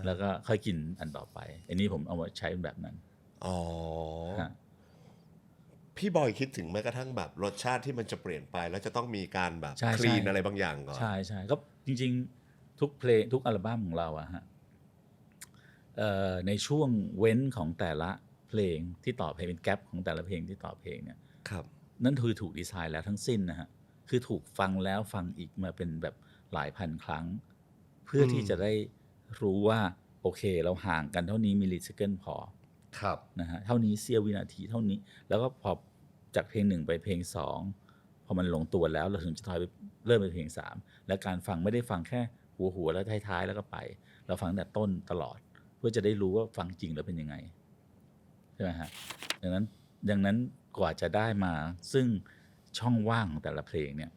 แล้วก็ค่อยกินอันต่อไปอันนี้ผมเอามาใช้แบบนั้น
พี่บอยคิดถึงแม้กระทั่งแบบรสชาติที่มันจะเปลี่ยนไปแล้วจะต้องมีการแบบคลีนอะไรบางอย่างก่อน
ใช่ก็จริงๆทุกเพลงทุกอัลบั้มของเราอะฮะในช่วงเว้นของแต่ละเพลงที่ต่อเพลงเป็นแกปของแต่ละเพลงที่ต่อเพลงเนี่ยนั่นคือถูกดีไซน์แล้วทั้งสิ้นนะฮะคือถูกฟังแล้วฟังอีกมาเป็นแบบหลายพันครั้งเพื่อที่จะได้รู้ว่าโอเคเราห่างกันเท่านี้มิลลิเซคันด์พอนะฮะเท่านี้เสี้ยววินาทีเท่านี้แล้วก็พอจากเพลง1ไปเพลง2พอมันลงตัวแล้วเราถึงจะถอยไปเริ่มไปเพลง3และการฟังไม่ได้ฟังแค่หัวแล้วท้ายๆแล้วก็ไปเราฟังแต่ต้นตลอดเพื่อจะได้รู้ว่าฟังจริงแล้วเป็นยังไงใช่ไหมฮะดังนั้นกว่าจะได้มาซึ่งช่องว่างของแต่ละเพลงเนี่ย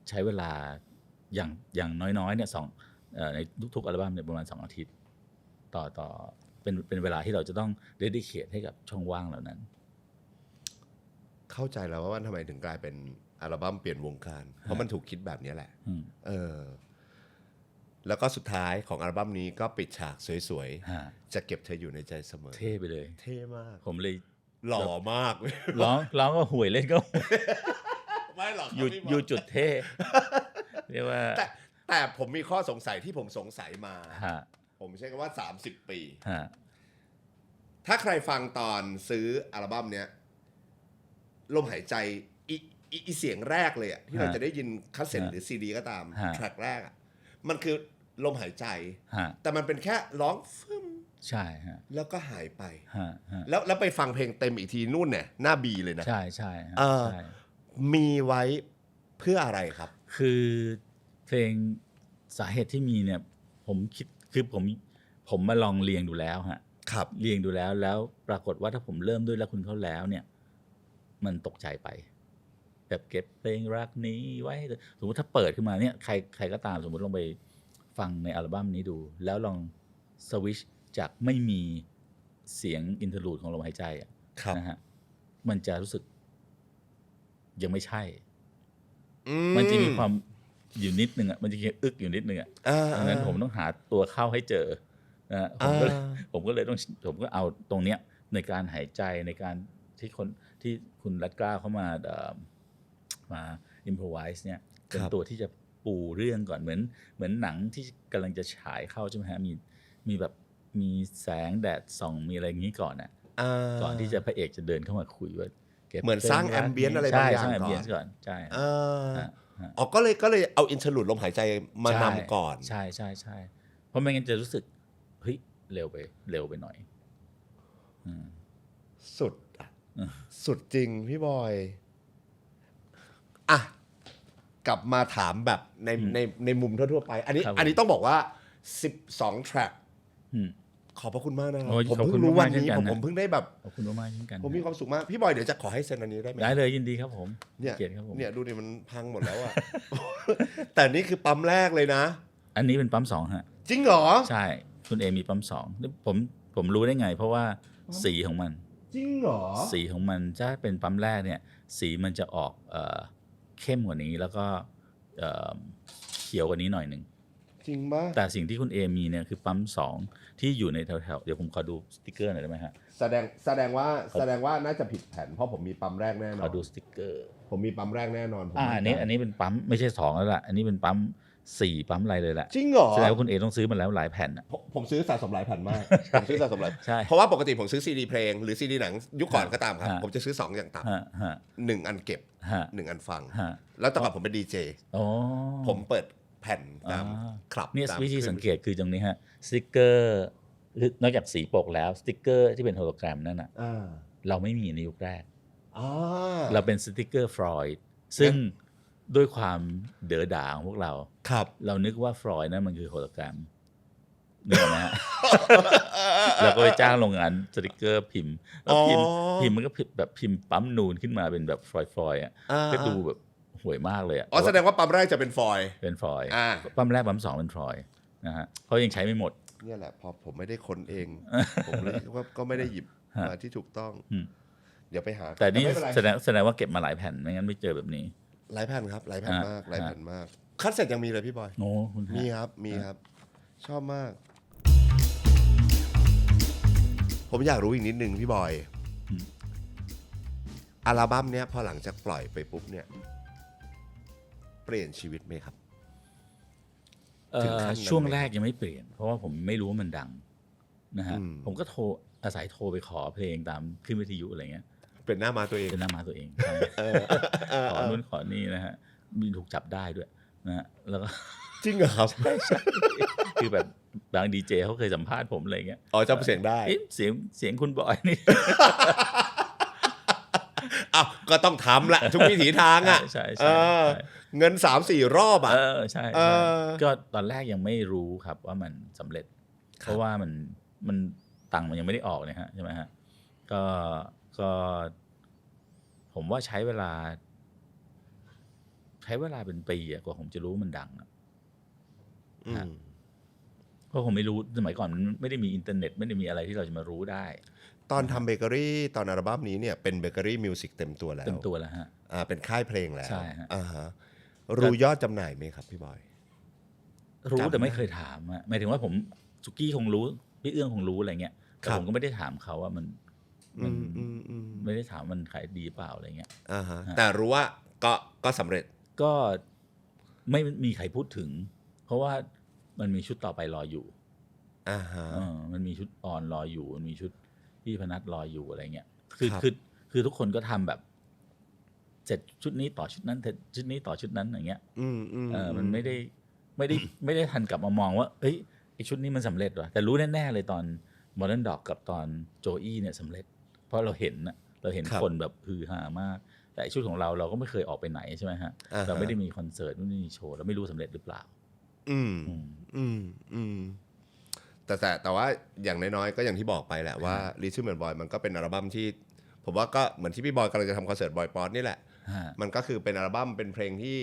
ใช้เวลาอย่างน้อยๆเนี่ยในทุกๆอัลบั้มเนี่ยประมาณ2 อาทิตย์ต่อเป็นเวลาที่เราจะต้องเดดิเคทให้กับช่องว่างเหล่านั้น
เข้าใจแล้วว่าทำไมถึงกลายเป็นอัลบั้มเปลี่ยนวงการเพราะมันถูกคิดแบบนี้แหละแล้วก็สุดท้ายของอัลบั้มนี้ก็ปิดฉากสวยๆจะเก็บเธออยู่ในใจเสมอ
เท่ไปเลย
เท่มาก
ผมเลย
หล่อมาก
ร้องก็ห่วยเล่นก็
ไม่หรอก
อยู่จุดเท่เรียกว่า
แต่ผมมีข้อสงสัยที่ผมสงสัยมาผมใช้คำว่า30 ปีถ้าใครฟังตอนซื้ออัลบั้มเนี้ยลมหายใจอีเสียงแรกเลยอะที่เราจะได้ยินคัสเซ็ตหรือซีดีก็ตามแทร็กแรกอะมันคือลมหายใจแต่มันเป็นแค่ร้องฟึ่ม
ใช่ฮะ
แล้วก็หายไปแล้วไปฟังเพลงเต็มอีกทีนู่นเนี่ยหน้าบีเลยนะ
ใช่
มีไว้เพื่ออะไรครับ
คือเพลงสาเหตุที่มีเนี่ยผมคิดคือผมมาลองเรียงดูแล้วฮะเรียงดูแล้วปรากฏว่าถ้าผมเริ่มด้วยแล้วคุณเข้าแล้วเนี่ยมันตกใจไปแบบเก็บเพลงรักนี้ไว้สมมติถ้าเปิดขึ้นมาเนี่ยใครก็ตามสมมติลองไปฟังในอัลบั้มนี้ดูแล้วลองสวิชจากไม่มีเสียงอินเทอร์ลูดของลมหายใจนะฮะมันจะรู้สึกยังไม่ใช่มันจะมีความอยู่นิดนึงมันจะอึกอยู่นิดนึงดังนั้นผมต้องหาตัวเข้าให้เจอนะผมก็เลยผมก็เอาตรงเนี้ยในการหายใจในการที่คุณรัตกล้าเข้ามาอิมโพรไวส์เนี่ยเป็นตัวที่จะปูเรื่องก่อนเหมือนหนังที่กำลังจะฉายเข้าใช่ไหมฮะมีแบบมีแสงแดดส่องมีอะไรอย่างนี้ก่อนก่อนที่จะพระเอกจะเดินเข้ามาคุยว่า
เหมือนสร้างแอมเบียนอะไรบางอย่าง
ก่อนใช่
ก็เลยเอาอินเทอร์ลูดลมหายใจมานำก่อน
ใช่เพราะไม่งั้นจะรู้สึกเฮ้ยเร็วไปหน่อย
สุดจริงพี่บอยกลับมาถามแบบในมุมทั่วๆไปอันนี้ต้องบอกว่า12 แทร็กขอบพระคุณมากนะครับผมเพิ่งรู้วันนี้ผมเพิ่งได้แบบ
ขอบคุณมากเช่นกัน
ผมมีความสุขมากพี่บอยเดี๋ยวจะขอให้เซ็นอันนี้ได้ไหม
ได้เลยยินดีครับผม
เนี่ยดูดิมันพังหมดแล้วอ่ะ แต่นี่คือปั๊มแรกเลยนะ
อันนี้เป็นปั๊ม2ฮะ
จริงเหรอ
ใช่คุณเอมีปั๊ม2ผมรู้ได้ไงเพราะว่าสีของมัน
จริงเหรอ
สีของมันถ้าเป็นปั๊มแรกเนี่ยสีมันจะออกเข้มกว่านี้แล้วก็เขียวกว่านี้หน่อยนึง
จริงปะ
แต่สิ่งที่คุณเอมีเนี่ยคือปั๊ม2ที่อยู่ในแถวๆเดี๋ยวผมขอดูสติ๊กเกอร์หน่อยได้ไหมฮะ
แสดงว่าน่าจะผิดแผนเพราะผมมีปั๊มแรกแน่น
ข
อ
อน ดูสติ๊กเกอร์
ผมมีปั๊มแรกแน่นอนผม
อันนี้เป็นปั๊มไม่ใช่2แล้วล่ะอันนี้เป็นปั๊ม4ปั๊มอะไรเลยแหละ
จริงเหรอ
แสดงว่าคุณเอต้องซื้อมาแล้วหลายแผ่นอะ
ผมซื้อสะสมหลายแผ่นมากผมซื้อสะสมหลาย
ใช่
เพราะว่าปกติผมซื้อซีดีเพลงหรือซีดีหนังยุคก่อนก็ตามครับ
ฮะ
ผมจะซื้อ2อย่างต่
ฮะ
ำ1อันเก็บ
ฮะ
1อันฟัง
ฮะ
แล้วแต่ก่อนผมเป็นดีเจ
อ๋อ
ผมเปิดแผ่นตาม
อ่า
คลับ
เนี่ย
ตาม
วิธีสังเกตคือตรงนี้ฮะสติ๊กเกอร์นอกจากสีปกแล้วสติ๊กเกอร์ที่เป็นโฮโลแกรมนั่นน่ะ
อ่า
เราไม่มีในยุคแรก
อ่า
เราเป็นสติ๊กเกอร์ฟรอยด์ซึ่งด้วยความเด๋อด่าของพวกเรา
ครับ
เรานึกว่าฟรอยด์นั่นมันคือโฮโลแกรมนึกออกไหมฮะ เราก็ไปจ้างโรงงานสติ๊กเกอร์พิมพ์แล้วพิมพ์มันก็แบบพิมพ์ปั๊มนูนขึ้นมาเป็นแบบฟรอยด์อ่ะก็ดูแบบห่วยมากเลยอ่ะ
อ๋อแสดงว่าปั๊มแรกจะเป็นฟอยล์
เป็นฟรอยด์
อ่า
ปั๊มแรกปั๊ม2เป็นฟรอยด์นะฮะเพราะยังใช้ไม่หมด
เนี่ยแหละพอผมไม่ได้ค้นเอง ผมเลยว่าก็ไม่ได้หยิบ
ฮะ
มาที่ถูกต้อง
อืม
เดี๋ยวไปหา
แต่นี่
ไม่เป็นไร
แสดงว่าเก็บมาหลายแผ่นไม่งั้นไม่เจอแบบนี้
หลายแผ่นครับหลายแผ่นมาก
ฮะ
หลายแผ่นมากคัดเสร็จยังมีเลยพี่บอย
โอ้คุณ
มีครับมีครับ ชอบมาก ผมอยากรู้อีกนิดนึงพี่บอยอัลบั้มเนี้ยพอหลังจากปล่อยไปปุ๊บเนี่ย เปลี่ยนชีวิตไหมครับ ถึงขั้นนั้นไหม
ช่วงแรกยังไม่เปลี่ยน เพราะว่าผมไม่รู้ว่ามันดังนะฮะ
อืม
ผมก็อาศัยโทรไปขอเพลงตามขึ้นวิทยุอะไรเงี้ย
เป็นหน้ามาตัวเอง
เป็นหน้ามาตัวเองใช่ขอนู่นขอนี่นะฮะมีถูกจับได้ด้วยนะฮะแล้วก็
จริงเหรอครับ
คือแบบบางดีเจเขาเคยสัมภาษณ์ผมอะไรเงี้ย
อ๋อจำเสียงได้
เอ๊ะเสียงคุณบอยนี่
อ้าวก็ต้องทำแหละทุกวิถีทางอ่ะ
ใช่
เออเงิน 3-4 รอบอ่ะ
ใช่
เอ
ใช่
อ
ก็ตอนแรกยังไม่รู้ครับว่ามันสำเร็จ เพราะว่ามันตังค์มันยังไม่ได้ออกเนี่ยฮะใช่ไหมฮะก็ ผมว่าใช้เวลาเป็นปีกว่าผมจะรู้มันดัง
อืม
เพราะผมไม่รู้สมัยก่อนมันไม่ได้มีอินเทอร์เน็ตไม่ได้มีอะไรที่เราจะมารู้ได้
ตอนทำเบเกอรี่ตอนอัลบั้มนี้เนี่ยเป็นเบเกอรี่มิวสิกเต็มตัวแล้ว
เต็มตัวแล้วฮะ
เป็นค่ายเพลงแล้ว
ใช่ฮะ
อ่าฮะรู้ยอดจำหน่ายไหมครับพี่บอย
รู้
จำ
แต่ไม่
ได้
เคยถามอะหมายถึงว่าผมสุกี้คงรู้พี่เอื้องคงรู้อะไรเงี้ยแต่
ครับ
ผมก็ไม่ได้ถามเขาว่ามัน
อืม
ไม่ได้ถามมันขายดีเปล่าอะไรเงี้ย
อ่าฮะแต่รู้ว่าก็สำเร็จ
ก็ไม่มีใครพูดถึง เพราะว่ามันมีชุดต่อไปรออยู่
อ่าฮะ
มันมีชุดออนรออยู่มันมีชุดพี่พนัทรออยู่อะไรเงี้ย
ครับ
คือทุกคนก็ทำแบบเสร็จชุดนี้ต่อชุดนั้นเสร็จชุดนี้ต่อชุดนั้นอย่างเงี้ย มันไม่ได้ทันกลับมามองว่าเอ้ยไอชุดนี้มันสำเร็จว่ะแต่รู้แน่ๆเลยตอน Modern Dog กับตอนโจอี้เนี่ยสำเร็จ เพราะเราเห็นคนแบบฮือฮามาก แต่ไอ้ชุดของเราก็ไม่เคยออกไปไหนใช่ไหมฮะ
อ่าฮะ
เราไม่ได้มีคอนเสิร์ตไม่ได้มีโชว์เราไม่รู้สำเร็จหรือเปล่า
แต่ว่าอย่างน้อยๆก็อย่างที่บอกไปแหละว่า Little Man Boy มันก็เป็นอัลบั้มที่ ผมว่าก็เหมือนที่พี่บอยกำลังจะทำคอนเสิร์ตบอยป๊อตนี่แหละ
ฮะ
มันก็คือเป็นอัลบั้มเป็นเพลงที่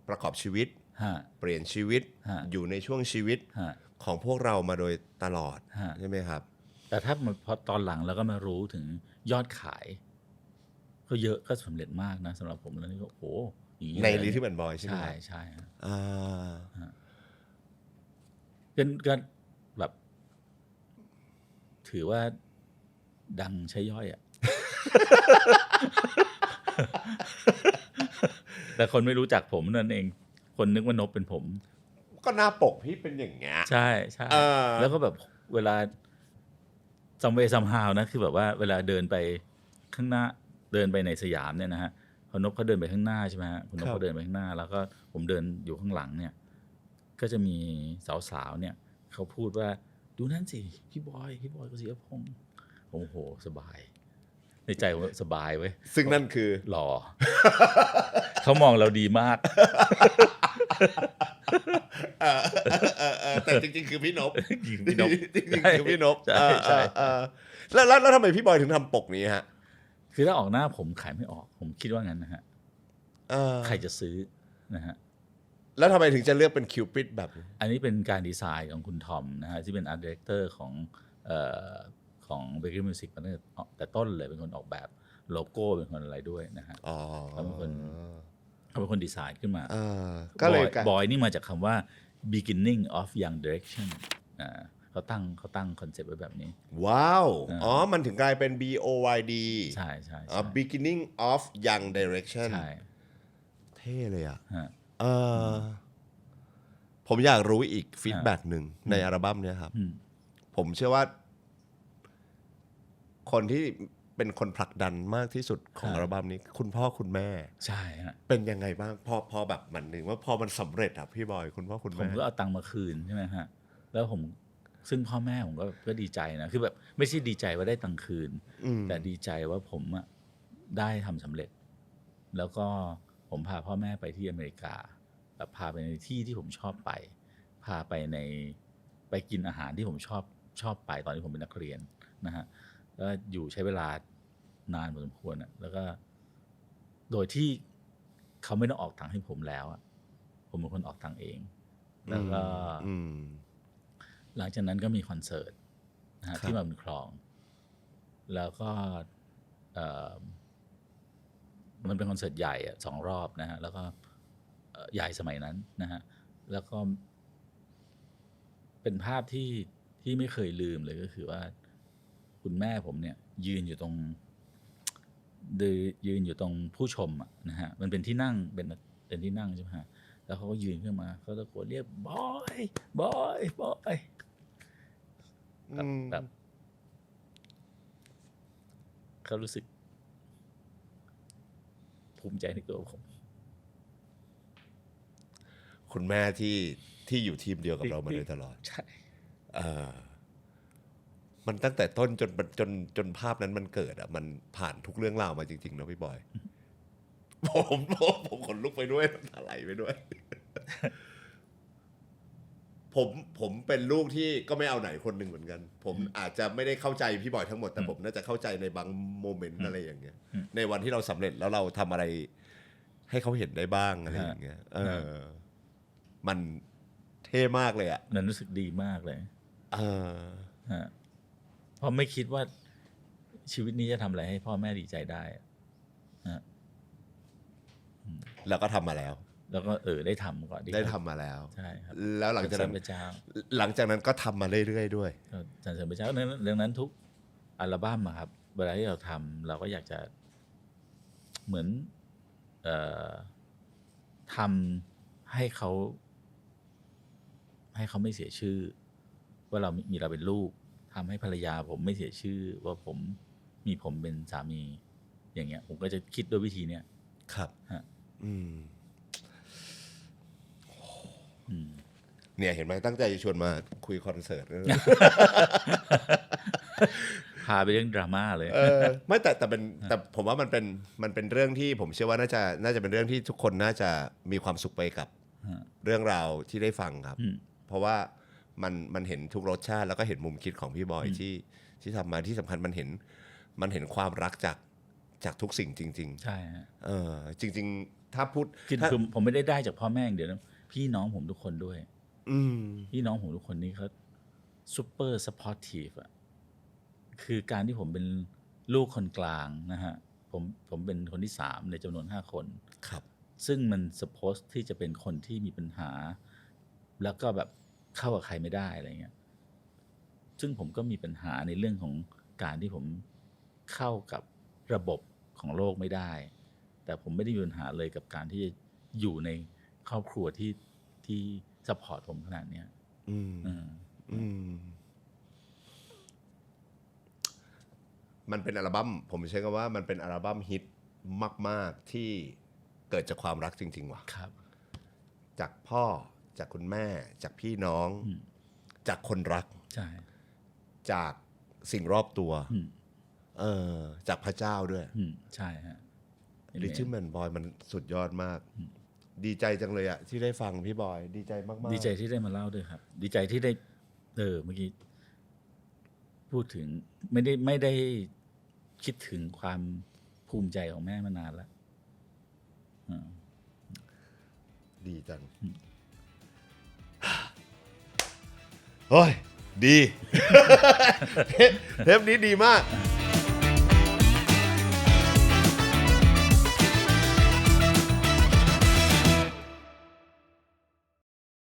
ประกอบชีวิต
ฮะ
เปลี่ยนชีวิต
ฮะ
อยู่ในช่วงชีวิต
ฮะ
ของพวกเรามาโดยตลอด
ฮะ
ใช่ไหมครับ
แต่ถ้ามันพอตอนหลังเราก็มารู้ถึงยอดขาย ก็เยอะก็สำเร็จมากนะสำหรับผมแล้วนี่ก็โอ้โหอย่างนี้
ใน
เลย
Little Man Boy ใช่ไหม
ใช่
ครับ
ใช่ฮะ
อ่า
ก็แบบ ถือว่าดังใช้ย่อยอ่ะ แต่คนไม่รู้จักผมนั่นเอง คนนึกว่านบเป็นผม
ก็หน้าปกพี่เป็นอย่างเงี้ย
ใช่ใช่ แล้วก็แบบเวลาซัมเวย์ซัมฮาวนะคือแบบว่าเวลาเดินไปข้างหน้าเดินไปในสยามเนี่ยนะฮะพอนบเขาเดินไปข้างหน้าใช่ไหมฮะคุณนบเขาเดินไปข้างหน้า แล้วก็ผมเดินอยู่ข้างหลังเนี่ย ก็จะมีสาวๆเนี่ยเขาพูดว่าดูนั่นสิพี่บอยกฤษยพงษ์โอ้โหสบาย ในใจผมสบายเว้ย
ซึ่งนั่นคือ
หล่อ เขามองเราดีมาก
แต่จริงๆคือพี่นพ
พี่นพ
จริงๆคือพี่นพ
ใช่ใช่
แล้วทำไมพี่บอยถึงทำปกนี้ฮะ
คือถ้าออกหน้าผมขายไม่ออก ผมคิดว่างั้นนะฮะใครจะซื้อนะฮะ
แล้วทำไมถึงจะเลือกเป็นคิวปิดแบบนี้
อันนี้เป็นการดีไซน์ของคุณทอมนะฮะที่เป็นอาร์ตดีเรคเตอร์ของ Bakery Music มาตั้งแต่ต้นเลยเป็นคนออกแบบโลโก้เป็นคนอะไรด้วยนะฮะ
อ๋อ
เขาเป็นคนดีไซน์ขึ้นมา
ก็เลย
บอยนี่มาจากคำว่า beginning of young direction เขาตั้งคอนเซปต์ไว้แบบนี้
ว้าวอ๋อมันถึงกลายเป็น BOYD
ใช่
beginning of young direction
ใช่
เท่เลยอ่ะ
ฮะ
ผมอยากรู้อีกฟีดแบ็กหนึ่งในอัลบั้มเนี้ยครับ ผมเชื่อว่าคนที่เป็นคนผลักดันมากที่สุดของอัลบั้มนี้คุณพ่อคุณแม่
ใช่ฮะ
เป็นยังไงบ้างพอแบบมันหนึ่งว่าพอมันสำเร็จอ่ะพี่บอยคุณพ่อคุณ
ผม
แม่
ก็เอาตังค์มาคืนใช่ไหมฮะแล้วผมซึ่งพ่อแม่ผมก็ดีใจนะคือแบบไม่ใช่ดีใจว่าได้ตังค์คืนแต่ดีใจว่าผมอะได้ทำสำเร็จ แล้วก็ผมพาพ่อแม่ไปที่อเมริกาแบบพาไปในที่ที่ผมชอบไป พาไปกินอาหารที่ผมชอบไปตอนที่ผมเป็นนักเรียนนะฮะแล้วอยู่ใช้เวลานานพอสมควรอะแล้วก็โดยที่เขาไม่ต้องออกตังค์ให้ผมแล้วอะผมเป็นคนออกตังค์เองแล้วก็หลังจากนั้นก็มีคอนเสิร์ตนะฮะที่มาบุญครองแล้วก็มันเป็นคอนเสิร์ตใหญ่อะ2 รอบนะฮะแล้วก็ใหญ่สมัยนั้นนะฮะแล้วก็เป็นภาพที่ไม่เคยลืมเลยก็คือว่าคุณแม่ผมเนี่ยยืนอยู่ตรงผู้ชมอะนะฮะมันเป็นที่นั่งเป็นที่นั่งใช่ไหมฮะแล้วเขาก็ยืนขึ้นมาเขาตะโกนเรียกบอยแบบเขารู้สึกภูมิใจในตัวผม
คุณแม่ที่อยู่ทีมเดียวกับเรามาโดยตลอด
ใช่
มันตั้งแต่ต้นจนภาพนั้นมันเกิดอ่ะมันผ่านทุกเรื่องราวมาจริงๆนะพี่บอย ผมขนลุกไปด้วยน้ำตาไหลไปด้วย ผมเป็นลูกที่ก็ไม่เอาไหนคนหนึ่งเหมือนกัน ผมอาจจะไม่ได้เข้าใจพี่บอยทั้งหมดแต่ผมน่าจะเข้าใจในบางโมเมนต์อะไรอย่างเงี้ยในวันที่เราสำเร็จแล้วเราทำอะไรให้เขาเห็นได้บ้างอะไรอย่างเงี้ยมันเท่มากเลยอ่ะ
นั้นรู้สึกดีมากเลยเพราะไม่คิดว่าชีวิตนี้จะทำอะไรให้พ่อแม่ดีใจได้
แล้วก็ทำมาแล้ว
แล้วก็ได้ทำก่อน
ได้ทำมาแล้ว
ใช่ครับ
แล้วหลังจากนั้นก็ทำมาเรื่อยๆด้วย
สรรเสริญพระเจ้าดังนั้นทุกอัลบั้มอะครับเวลาที่เราทำเราก็อยากจะเหมือนทำให้เขาไม่เสียชื่อว่าเราเป็นลูกทำให้ภรรยาผมไม่เสียชื่อว่าผมเป็นสามีอย่างเงี้ยผมก็จะคิดด้วยวิธีเนี้ย
ครับเนี่ยเห็นไหมตั้งใจจะชวนมาคุยคอนเสิร์ต
พาไปเรื่องดราม่าเลย
ไม่แต่ผมว่ามันเป็นเรื่องที่ผมเชื่อว่าน่าจะเป็นเรื่องที่ทุกคนน่าจะมีความสุขไปกับเรื่องราวที่ได้ฟังครับเพราะว่ามันเห็นทุกรสชาติแล้วก็เห็นมุมคิดของพี่บอยที่ทำมาที่สำคัญมันเห็นความรักจากทุกสิ่งจริงๆ
ใช่ฮะ
จริงๆถ้าพูด
คือผมไม่ได้จากพ่อแม่อย่างเดียวนะพี่น้องผมทุกคนด้วยพี่น้องผมทุกคนนี้เขาซุปเปอร์ซัพพอร์ตทีฟอ่ะคือการที่ผมเป็นลูกคนกลางนะฮะผมเป็นคนที่3ในจำนวน5 คน
ครับ
ซึ่งมันsupposeที่จะเป็นคนที่มีปัญหาแล้วก็แบบเข้ากับใครไม่ได้อะไรเงี้ยซึ่งผมก็มีปัญหาในเรื่องของการที่ผมเข้ากับระบบของโลกไม่ได้แต่ผมไม่ได้มีปัญหาเลยกับการที่จะอยู่ในครอบครัวที่ซัพพอร์ตผมขนาดเนี้ย
มันเป็นอัลบั้มผมใช้คำว่ามันเป็นอัลบั้มฮิตมากๆที่เกิดจากความรักจริงๆว่ะ
ครับ
จากพ่อจากคุณแม่จากพี่น้องจากคนรัก
ใช่
จากสิ่งรอบตัวจากพระเจ้าด้วย
ใช่ฮะ
Little Man Boy มันสุดยอดมากดีใจจังเลยอะที่ได้ฟังพี่บอยดีใจมากๆ
ดีใจที่ได้มาเล่าด้วยครับดีใจที่ได้เมื่อกี้พูดถึงไม่ได้คิดถึงความภูมิใจของแม่มานานแล้ว
ดีจังโอ้ยดี เทปนี้ดีมาก